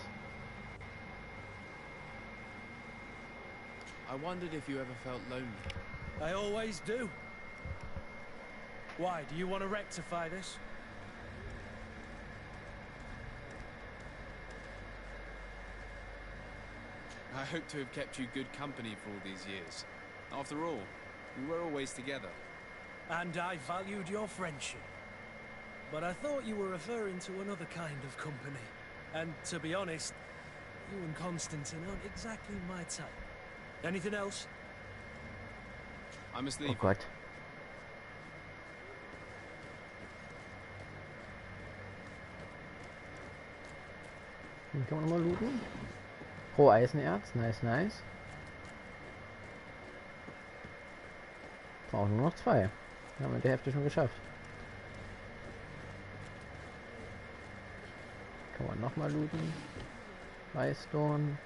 I wondered if you ever felt lonely. I always do. Why, do you want to rectify this? I hope to have kept you good company for all these years. After all, we were always together. And I valued your friendship. But I thought you were referring to another kind of company. And to be honest, you and Constantine aren't exactly my type. Anything else? I must leave. Oh Gott. Den kann man nochmal looten. Roheisenerz, nice. Brauchen nur noch 2. Haben wir die Hälfte schon geschafft. Kann man nochmal looten. Weißdorn.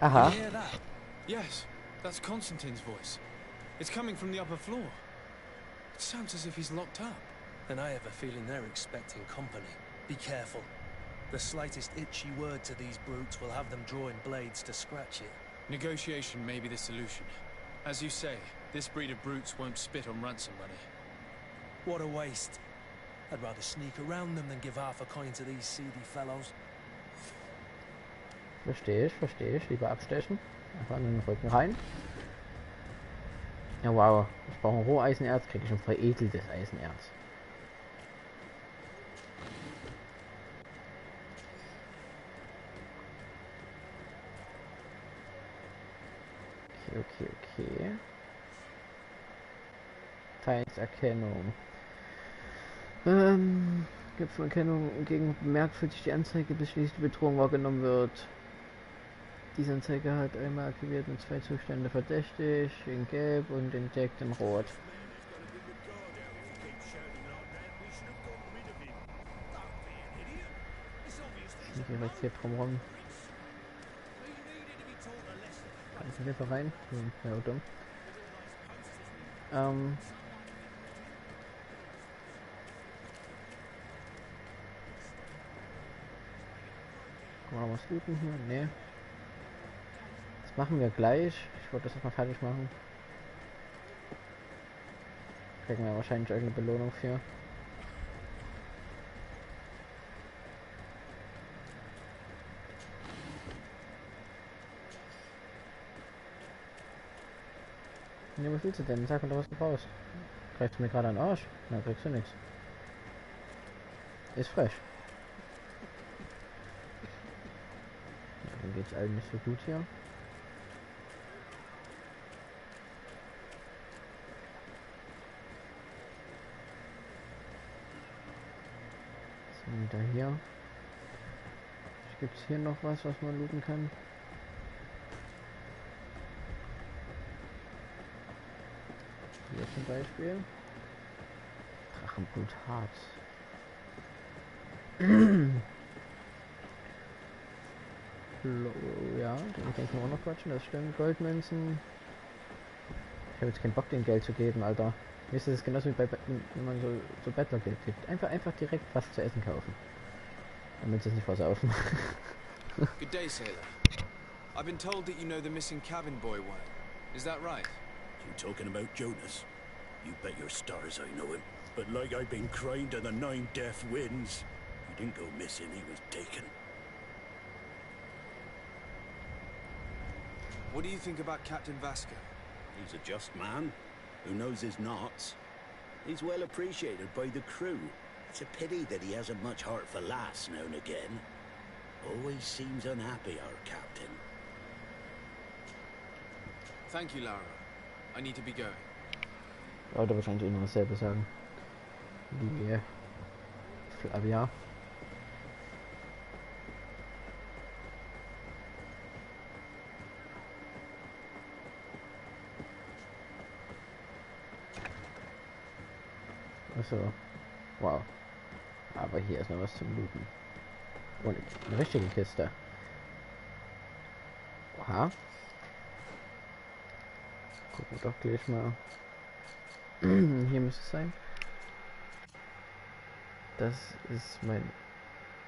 Aha. You hear that? Yes, that's Constantine's voice. It's coming from the upper floor. It sounds as if he's locked up. And I have a feeling they're expecting company. Be careful. The slightest itchy word to these brutes will have them drawing blades to scratch it. Negotiation may be the solution. As you say, this breed of brutes won't spit on ransom money. What a waste. I'd rather sneak around them than give half a coin to these seedy fellows. Verstehe ich. Lieber abstechen. Einfach in den Rücken rein. Ja, wow. Ich brauche ein Roheisenerz, kriege ich ein veredeltes Eisenerz. Okay. Feindserkennung. Gipfelerkennung gegen bemerkt fühlt sich die Anzeige, bis schließlich die Bedrohung wahrgenommen wird. Diese Anzeige hat einmal aktiviert und 2 Zustände verdächtig, in Gelb und entdeckt in Rot. Ich gehe direkt hier drum rum. Kann ich hier rein? Ja, dumm. Kann man noch was looten hier? Nee. Das machen wir gleich. Ich wollte das erstmal fertig machen. Kriegen wir wahrscheinlich irgendeine Belohnung für. Ne, was willst du denn? Sag mir doch, was du brauchst. Greifst du mir gerade an den Arsch? Na, kriegst du nichts. Ist frech. Ja, dann geht's allen nicht so gut hier. So, wieder hier. Gibt's hier noch was man looten kann? Hier zum Beispiel. Drachenblut hart. Ja, den kann ich mir auch noch quatschen, das stimmt. Goldmünzen. Ich habe jetzt keinen Bock, den Geld zu geben, Alter. Mir ist das genauso wie bei, wenn man so Bettlergeld gibt. Einfach direkt was zu essen kaufen. Damit sie es nicht versaufen. Good day, sailor. I've been told that you know the missing cabin boy well. Is that right? You talking about Jonas? You bet your stars I know him. But like I've been crying to the 9 death winds. He didn't go missing, he was taken. What do you think about Captain Vasco? He's a just man who knows his knots. He's well appreciated by the crew. It's a pity that he hasn't much heart for lass now and again. Always seems unhappy, our captain. Thank you, Lara. I need to be going. Oder wahrscheinlich immer dasselbe sagen. Wie Flavia. Achso. Wow. Aber hier ist noch was zum Looten. Und eine richtige Kiste. Oha. Gucken wir doch gleich mal. Hier müsste es sein. Das ist mein...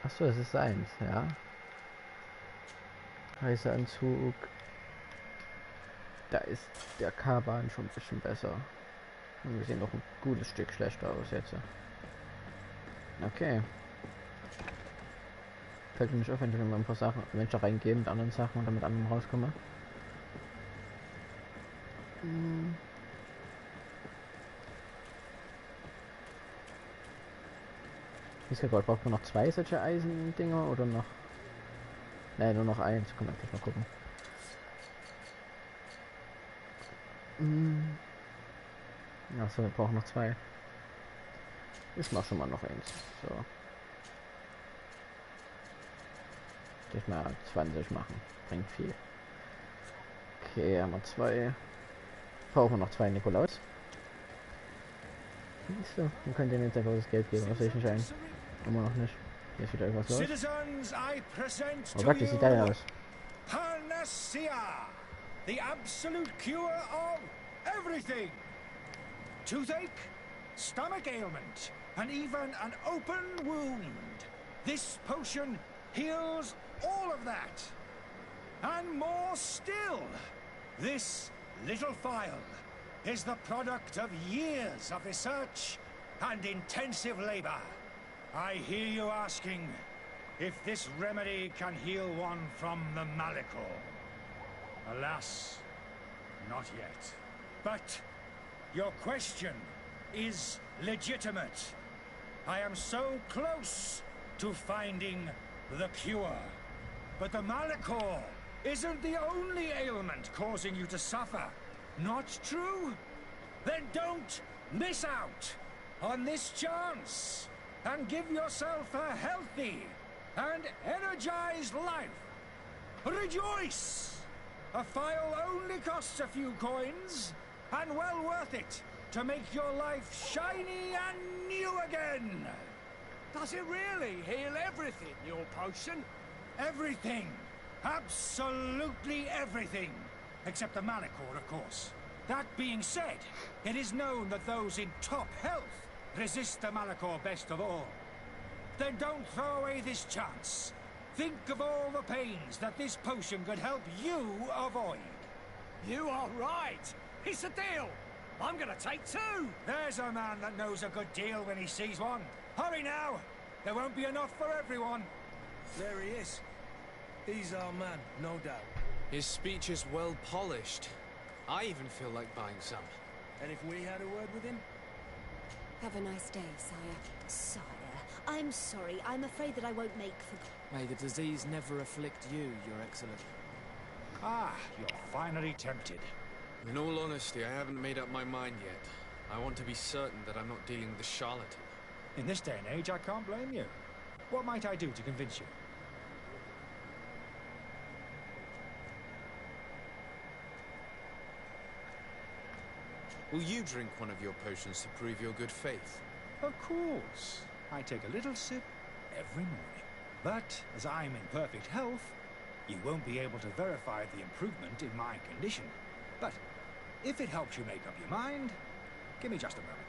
Achso, das ist seins, ja. Reiseanzug. Da ist der K-Bahn schon ein bisschen besser. Und wir sehen noch ein gutes Stück schlechter aus jetzt. Okay. Fällt mir nicht auf, wenn ich mal ein paar Sachen, wenn ich da reingehe mit anderen Sachen und dann mit anderen rauskomme. Ich weiß gerade, braucht man noch 2 solche Eisendinger oder noch? Nein, nur noch 1. Können wir gleich mal gucken. Achso, wir brauchen noch 2. Ich mach schon mal noch 1. So. Ich mal 20 machen. Bringt viel. Okay, haben wir 2. Brauchen wir noch 2 Nikolaus. So, wir können denen jetzt einfach das Geld geben, was ich nicht ein. Immer noch nicht. Hier ist wieder irgendwas los. Citizens, I present Oh to Gott, wie sieht der denn you aus? Panacea, the absolute cure of everything. Toothache, stomach ailment, and even an open wound. This potion heals all of that. And more still, this little phial is the product of years of research and intensive labor. I hear you asking if this remedy can heal one from the malachor. Alas, not yet. But your question is legitimate. I am so close to finding the cure. But the malachor isn't the only ailment causing you to suffer. Not true? Then don't miss out on this chance and give yourself a healthy and energized life. Rejoice! A phial only costs a few coins, and well worth it to make your life shiny and new again. Does it really heal everything, your potion? Everything. Absolutely everything. Except the malachor, of course. That being said, it is known that those in top health resist the malachor best of all. Then don't throw away this chance. Think of all the pains that this potion could help you avoid. You are right. It's a deal. I'm gonna take two. There's a man that knows a good deal when he sees one. Hurry now. There won't be enough for everyone. There he is. He's our man, no doubt. His speech is well polished. I even feel like buying some. And if we had a word with him? Have a nice day, sire. Sire, I'm sorry. I'm afraid that I won't make for... May the disease never afflict you, Your Excellency. Ah, you're finally tempted. In all honesty, I haven't made up my mind yet. I want to be certain that I'm not dealing with a charlatan. In this day and age, I can't blame you. What might I do to convince you? Will you drink one of your potions to prove your good faith? Of course. I take a little sip every morning. But as I'm in perfect health, you won't be able to verify the improvement in my condition. But if it helps you make up your mind, give me just a moment.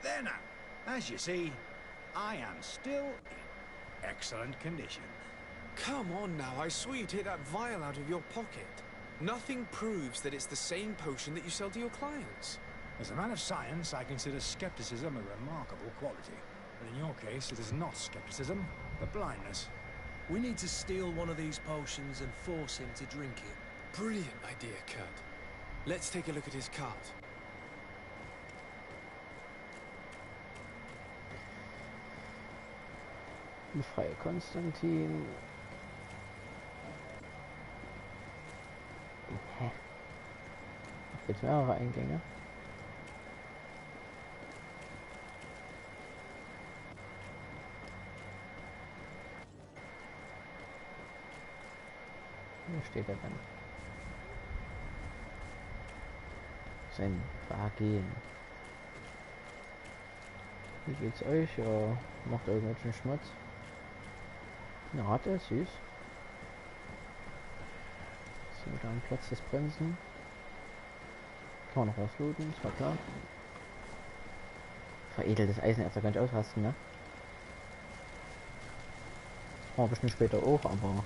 There now. As you see, I am still in excellent condition. Come on now, I swear you take that vial out of your pocket. Nothing proves that it's the same potion that you sell to your clients. As a man of science, I consider skepticism a remarkable quality. But in your case, it is not skepticism, but blindness. We need to steal one of these potions and force him to drink it. Brilliant idea, Kurt. Let's take a look at his cart. Befreie Konstantin. Hä? Jetzt mehrere Eingänge. Wo steht er denn? Sein Wagen. Wie geht's euch? Ja, macht irgendwelchen Schmutz. Eine Ratte, süß. So, da am Platz des Prinzen. Kann man noch was looten, das war klar. Veredeltes Eisenerz, da kann ich ausrasten, ne? Das brauchen wir bestimmt später auch, aber...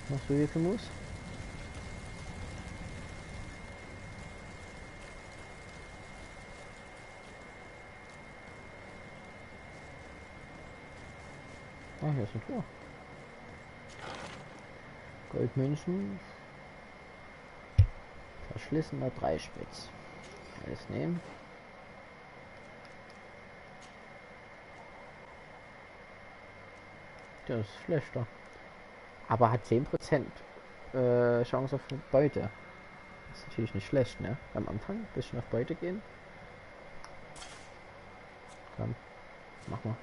Was machst du hier für Mus? Ah, hier ist ein Tor. Goldmünzen. Verschlissener Dreispitz. Alles nehmen. Das ist schlechter. Aber hat 10% Chance auf Beute. Das ist natürlich nicht schlecht, ne? Am Anfang ein bisschen auf Beute gehen. Komm, mach mal.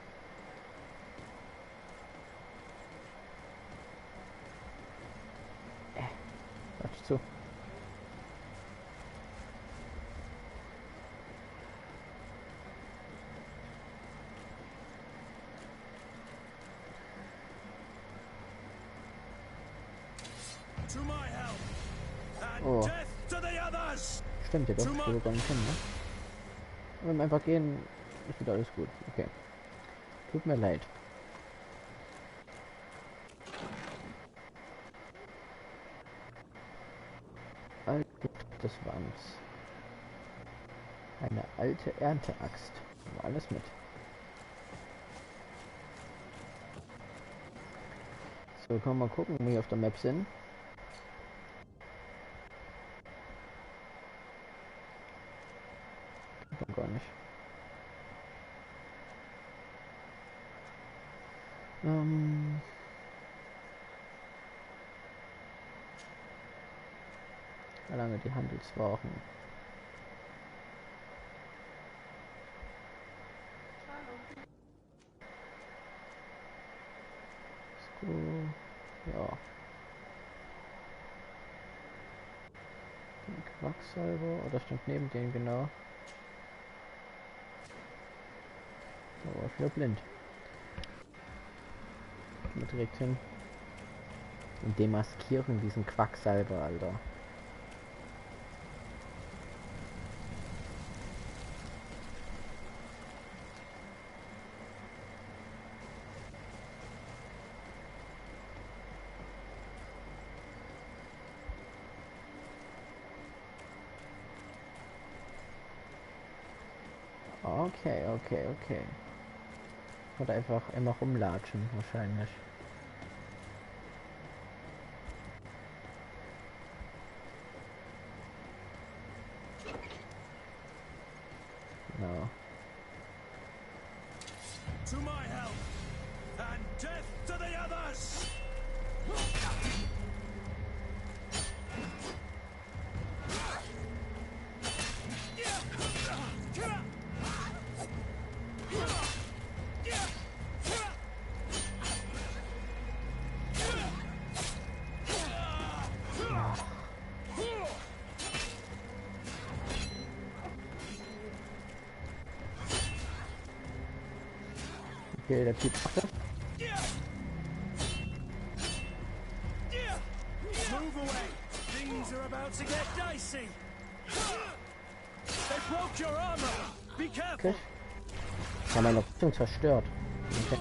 nicht zu. Oh. Stimmt, ja doch, ich will gar nicht hin, ne? Wenn wir einfach gehen, ist wieder alles gut. Okay. Tut mir leid. Des Wands. Eine alte Ernteaxt. Alles mit. So, können wir mal gucken, wo wir auf der Map sind. Gar nicht. Wie lange die Handelswochen? So, ja. Den Quacksalber, oder stand neben dem genau. Da war ich wieder blind. Gehen wir direkt hin. Und demaskieren diesen Quacksalber, Alter. Okay. Oder einfach immer rumlatschen, wahrscheinlich. No. To my help and death to the others. Okay, der Typ. Move away. Things are about to get dicey. They broke your armor. Be careful. Okay. Ja, meine Rüstung zerstört. Okay.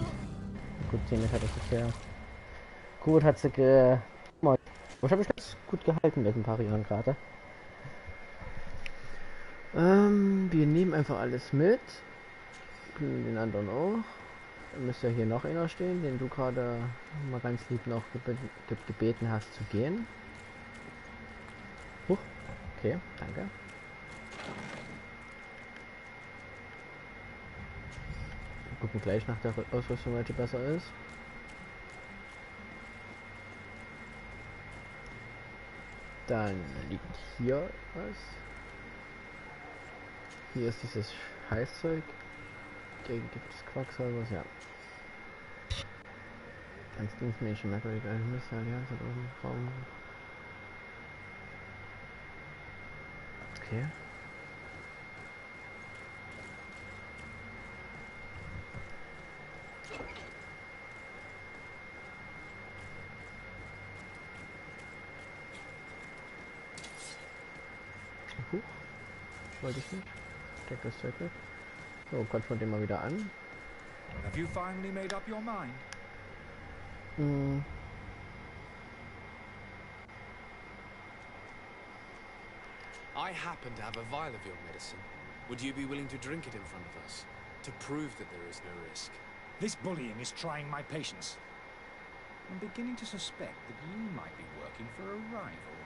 Gut, 10 Meter, das ist ja. Gut, hat sie was habe ich ganz gut gehalten mit ein paar Jahren gerade. Wir nehmen einfach alles mit. Den anderen auch. Dann müsste ja hier noch einer stehen, den du gerade mal ganz lieb noch gebeten hast zu gehen. Huch. Okay, danke. Wir gucken gleich nach der Ausrüstung, welche besser ist. Dann liegt hier was. Hier ist dieses Scheißzeug. Der gibt es Quacksalbers, ja. Ganz Dienstmädchen, merkwürdig, Mist, Allianz hat oben Raum. Okay. Huch. Wollte ich nicht. Steck das Zeug weg. So, kommt von dem mal wieder an. Have you finally made up your mind? I happen to have a vial of your medicine. Would you be willing to drink it in front of us? To prove that there is no risk? This bullying is trying my patience. I'm beginning to suspect that you might be working for a rival.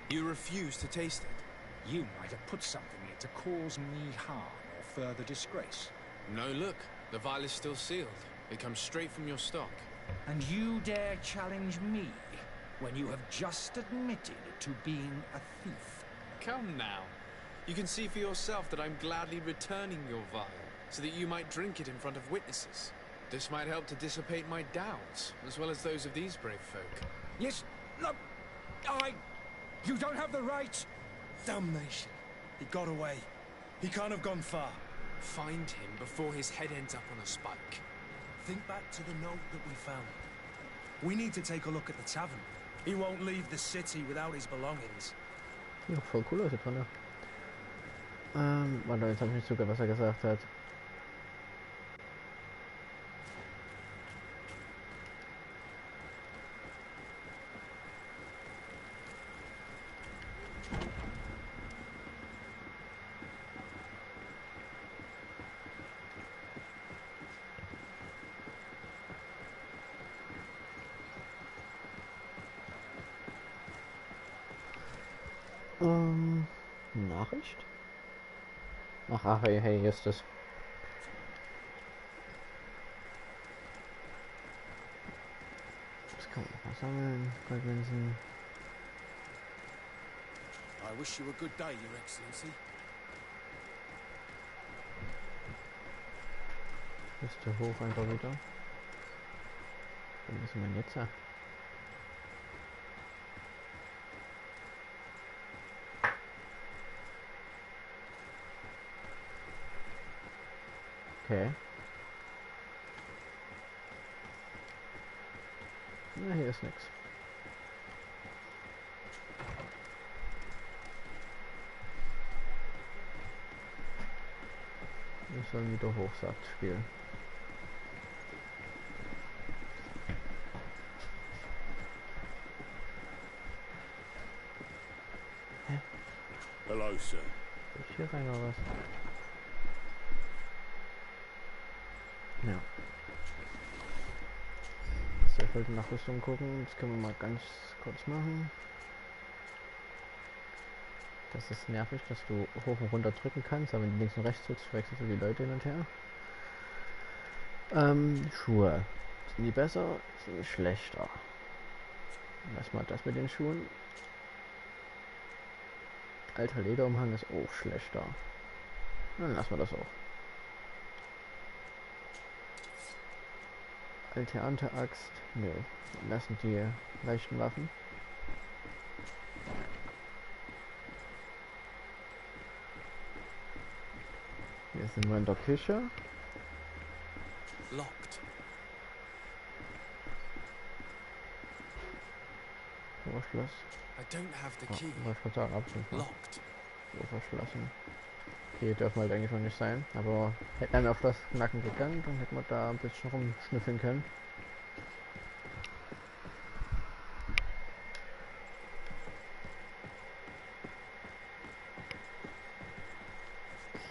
You refuse to taste it? You might have put something in it to cause me harm or further disgrace. No, look. The vial is still sealed. It comes straight from your stock. And you dare challenge me when you have just admitted to being a thief? Come now. You can see for yourself that I'm gladly returning your vial, so that you might drink it in front of witnesses. This might help to dissipate my doubts, as well as those of these brave folk. Yes, no, I You don't have the right. Damnation. He got away. He can't have gone far. Find him before his head ends up on a spike. Think back to the note that we found. We need to take a look at the tavern. He won't leave the city without his belongings. Ja, voll cool aus hier drin. Warte, jetzt habe ich nicht zugehört, was er gesagt hat. Nachricht? Ach, hey, hier ist es. Das kann man noch mal sammeln. Goldmünzen. I wish you a good day, Your Excellency. Liste hoch einfach wieder. Wo müssen wir jetzt? Okay. Na, hier ist nichts. Wir sollen wieder hoch, sagt Spiel. Hä? Hello, sir. Soll ich hier rein oder was? Ja. So, ich wollte nach Rüstung gucken. Das können wir mal ganz kurz machen. Das ist nervig, dass du hoch und runter drücken kannst, aber wenn du links und rechts drückst, wechselst du die Leute hin und her. Schuhe. Sind die besser? Sind die schlechter? Lass mal das mit den Schuhen. Alter Lederumhang ist auch schlechter. Dann lassen wir das auch. Alte Ernteaxt. Nö. Lassen die leichten Waffen. Hier sind wir in der Küche. Locked. Schloss. I don't have the key. Oh, ich sagen, Locked. So verschlossen. Okay, dürfen halt eigentlich noch nicht sein. Aber hätten wir auf das Knacken gegangen, dann hätten wir da ein bisschen rumschnüffeln können.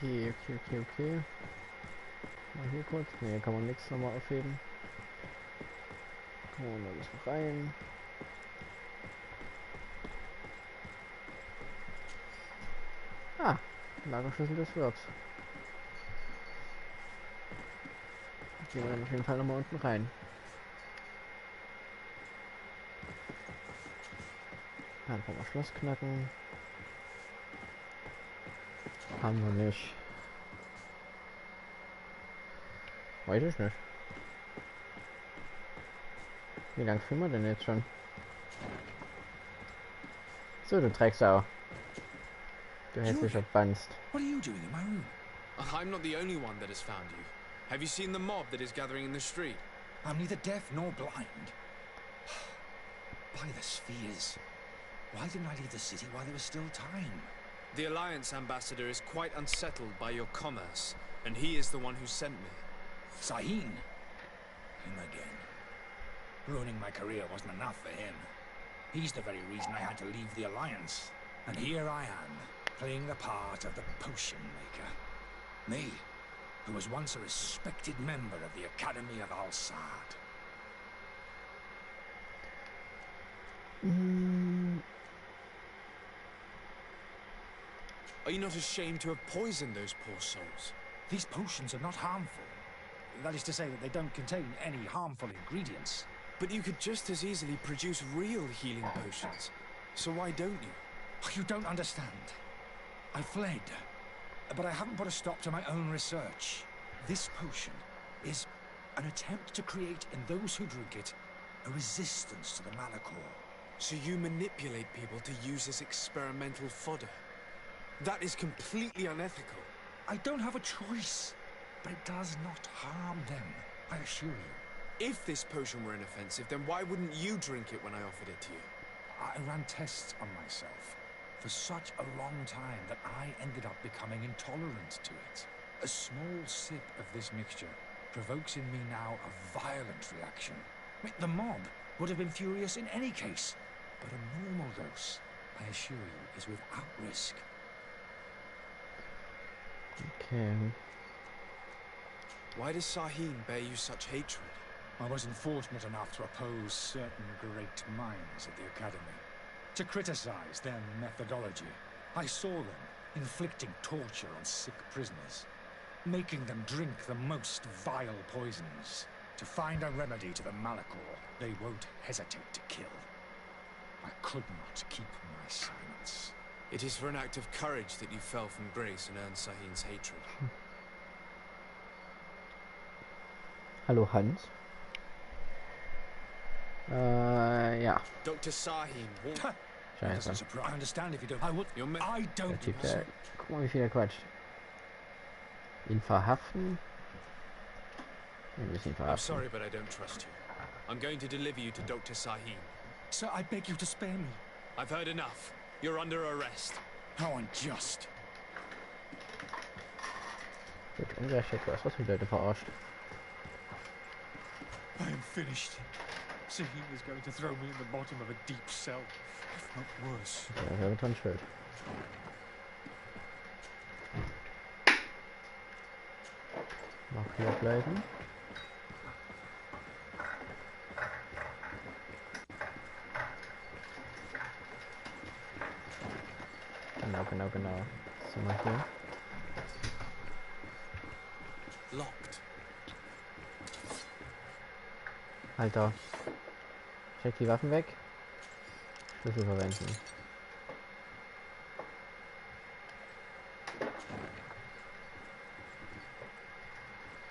Okay. Mal hier kurz. Ne, hier kann man nichts nochmal aufheben. Kommen wir alles noch rein. Ah, Lagerschlüssel des Wirts. Gehen wir dann auf jeden Fall nochmal unten rein. Dann wollen wir Schloss knacken. Haben wir nicht. Weiß ich nicht. Wie lange fühlen wir denn jetzt schon? So, du Drecksau. Du hässlicher Banst. What are you doing in my room? I'm not the only one that has found you. Have you seen the mob that is gathering in the street? I'm neither deaf nor blind. By the spheres. Why didn't I leave the city while there was still time? The Alliance ambassador is quite unsettled by your commerce, and he is the one who sent me. Sahin? Him again. Ruining my career wasn't enough for him. He's the very reason I had to leave the Alliance. And here I am, playing the part of the potion maker. Me, who was once a respected member of the Academy of Al-Sad. Are you not ashamed to have poisoned those poor souls? These potions are not harmful. That is to say that they don't contain any harmful ingredients. But you could just as easily produce real healing potions. So why don't you? You don't understand. I fled, but I haven't put a stop to my own research. This potion is an attempt to create in those who drink it a resistance to the Malachor, So you manipulate people to use as experimental fodder. That is completely unethical. I don't have a choice, but it does not harm them, I assure you. If this potion were inoffensive, then why wouldn't you drink it when I offered it to you? I ran tests on myself for such a long time that I ended up becoming intolerant to it. A small sip of this mixture provokes in me now a violent reaction. The mob would have been furious in any case, but a normal dose, I assure you, is without risk. Okay. Why does Sahin bear you such hatred? I wasn't fortunate enough to oppose certain great minds at the Academy, to criticize their methodology. I saw them inflicting torture on sick prisoners, making them drink the most vile poisons. To find a remedy to the malachor, they won't hesitate to kill. I could not keep my silence. It is for an act of courage that you fell from grace and earned Sahin's hatred. Hallo Hans. Ja. Dr. Sahin, Scheiße. I understand if you don't. I don't. Der Typ, der... Guck mal, wie viel er quatscht. Ihn verhaften? Wir müssen ihn I'm verhaften. sorry, but I don't trust you. I'm going to deliver you to Dr. Sahin. Sir, I beg you to spare me. I've heard enough. You're under arrest. How unjust. Gut, ungerecht, du hast was die Leute verarscht. I am finished. Sahin is going to throw me in the bottom of a deep cell, if not worse. Ja, wäre dran schuld. Noch hier bleiben. Genau. So, mal hier. Locked. Alter. Check die Waffen weg. Schlüssel verwenden.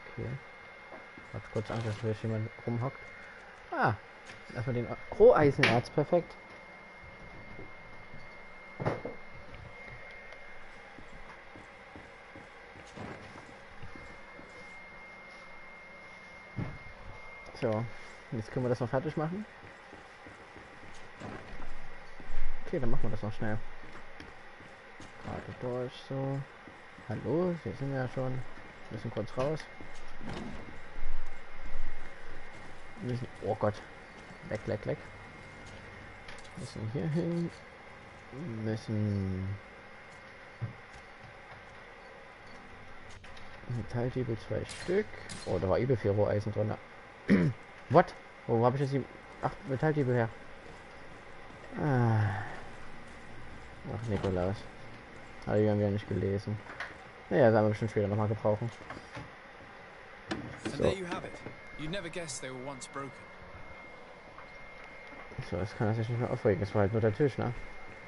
Okay. Hat kurz Angst, dass hier jemand rumhockt. Ah! Erstmal den Roheisenerz, perfekt. So, jetzt können wir das noch fertig machen. Okay, dann machen wir das noch schnell. Gerade durch, so. Hallo, hier sind wir ja schon. Wir müssen kurz raus. Wir müssen, oh Gott. Leck. Wir müssen hier hin. Wir müssen... Metalldiebel 2 Stück. Oh, da war übel viel Roheisen drin. What? Wo habe ich jetzt die 8 Metalldiebel her? Ach, Nikolaus. Habe ich irgendwie nicht gelesen. Naja, das haben wir bestimmt später nochmal gebrauchen. So. So, jetzt kann er sich nicht mehr aufregen. Es war halt nur der Tisch, ne?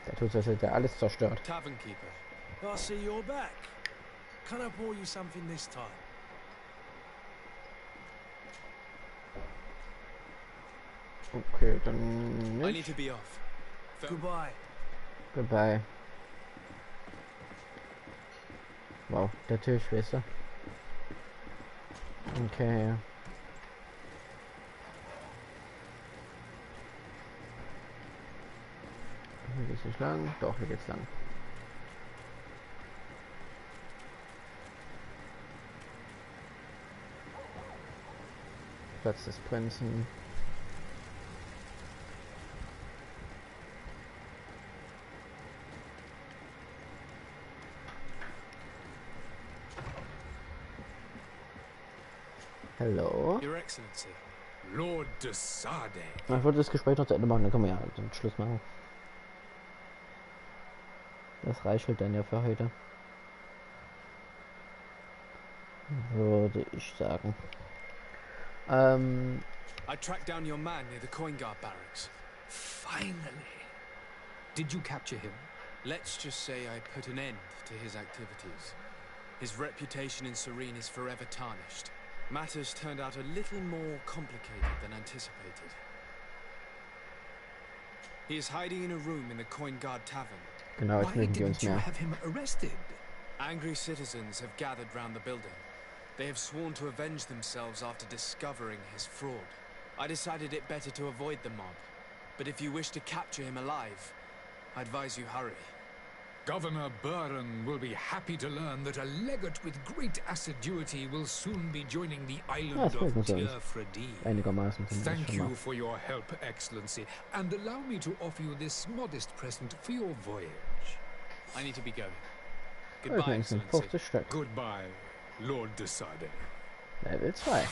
Der tut so, als hätte er alles zerstört. Tavernkeeper. I see you're back. Can I pour you something this time? Okay, dann nicht. I need to be off. Goodbye. Goodbye. Wow, der Tisch, weißt du? Okay. Hier geht's nicht lang. Doch, hier geht's lang. Platz des Prinzen. Hallo. Your Excellency. Lord de Sade. Ich wollte das Gespräch noch zu Ende machen, dann können wir ja den Schluss machen. Das reicht halt dann ja für heute. Würde ich sagen. I tracked down your man near the coin guard barracks. Finally. Did you capture him? Let's just say I put an end to his activities. His reputation in Serene is forever tarnished. Matters turned out a little more complicated than anticipated. He is hiding in a room in the Coin Guard Tavern. Genau, jetzt Why mögen wir uns didn't you mehr. have him arrested? Angry citizens have gathered round the building. They have sworn to avenge themselves after discovering his fraud. I decided it better to avoid the mob. But if you wish to capture him alive, I advise you hurry. Governor Buren will be happy to learn that a legate with great assiduity will soon be joining the island das of mögen sie Hier. uns. Einigermaßen zumindest Thank schon you mal. for your help, Excellency, and allow me to offer you this modest present for your voyage. I need to be going. Okay, Goodbye, das sind Excellency. 50 Stück. Goodbye, Lord Decided. Level 2.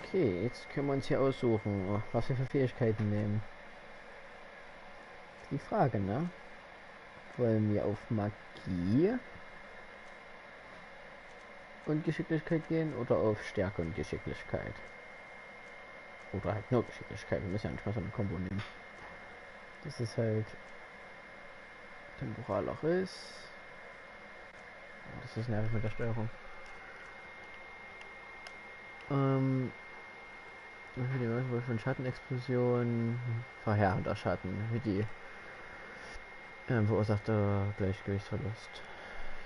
Okay, jetzt können wir uns hier aussuchen, was wir für Fähigkeiten nehmen. Die Frage, ne? Wollen wir auf Magie und Geschicklichkeit gehen oder auf Stärke und Geschicklichkeit? Oder halt nur Geschicklichkeit, wir müssen ja nicht mal so eine Kombo nehmen. Das ist halt temporaler Riss. Das ist nervig mit der Steuerung. Für die Wirkung von Schattenexplosion, verheerender Schatten, wie die verursachte Gleichgewichtsverlust.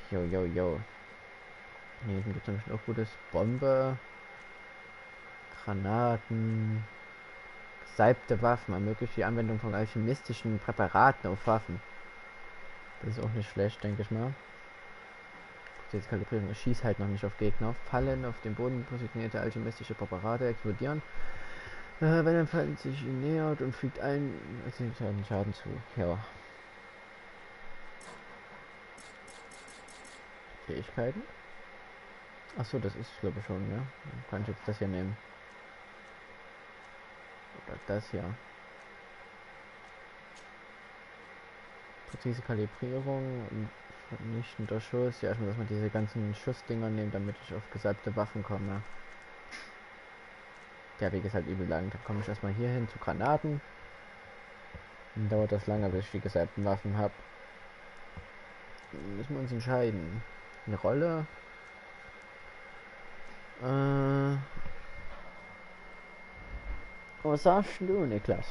Jo. Hier hinten gibt es nämlich auch gutes. Bombe, Granaten, gesalbte Waffen, ermöglicht die Anwendung von alchemistischen Präparaten auf Waffen. Das ist auch nicht schlecht, denke ich mal. Jetzt Kalibrierung, es schießt halt noch nicht auf Gegner. Fallen auf dem Boden positionierte alchemistische Präparate explodieren. Wenn ein Feind sich nähert und fügt allen Schaden zu. Ja. Fähigkeiten? Achso, das ist glaube ich schon, ja. Dann kann ich jetzt das hier nehmen. Oder das hier. Präzise Kalibrierung und vernichtender Schuss. Ja, ich muss erstmal diese ganzen Schussdinger nehmen, damit ich auf gesalbte Waffen komme. Der Weg ist halt übel lang. Dann komme ich erstmal hier hin zu Granaten. Dann dauert das lange, bis ich die gesalbten Waffen habe. Müssen wir uns entscheiden. Eine Rolle. Was sagst du, Niklas?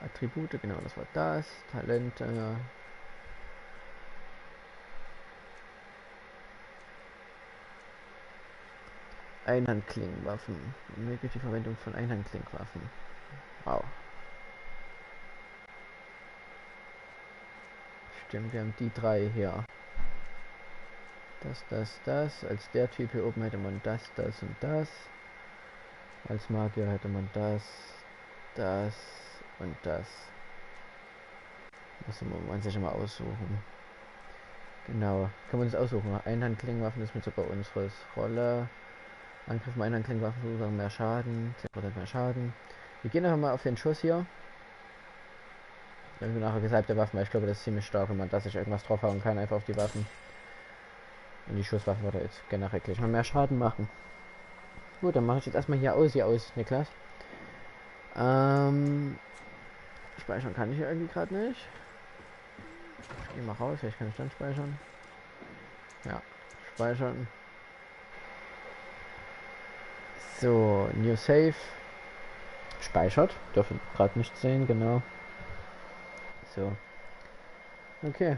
Attribute, genau, das war das. Talente. Einhandklingenwaffen. Ermöglicht die Verwendung von Einhandklingenwaffen. Wow. Stimmt, wir haben die drei hier. Das. Als der Typ hier oben hätte man das und das. Als Magier hätte man das und das. Muss man sich immer aussuchen. Genau, können wir uns aussuchen. Einhandklingenwaffen ist mit sogar unseres. Rolle. Angriff mit Einhandklingenwaffen verursachen mehr Schaden. 10% mehr Schaden. Wir gehen einfach mal auf den Schuss hier. Dann nachher gesalbte Waffen, weil ich glaube, das ist ziemlich stark, wenn man da sich irgendwas draufhauen kann, einfach auf die Waffen. Und die Schusswaffen würde jetzt generell gleich mal mehr Schaden machen. Gut, dann mache ich jetzt erstmal hier aus, Niklas. Speichern kann ich hier irgendwie gerade nicht. Ich gehe mal raus, vielleicht kann ich dann speichern. Ja, speichern. So, New Save. Speichert. Dürfen gerade nicht sehen, genau. So. Okay.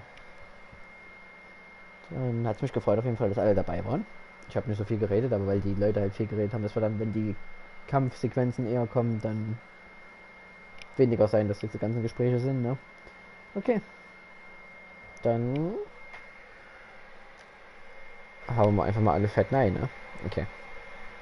Dann hat es mich gefreut auf jeden Fall, dass alle dabei waren. Ich habe nicht so viel geredet, aber weil die Leute halt viel geredet haben, dass wir dann, wenn die Kampfsequenzen eher kommen, dann weniger sein, dass diese ganzen Gespräche sind, ne? Okay. Dann hauen wir einfach mal alle fett rein, ne? Okay.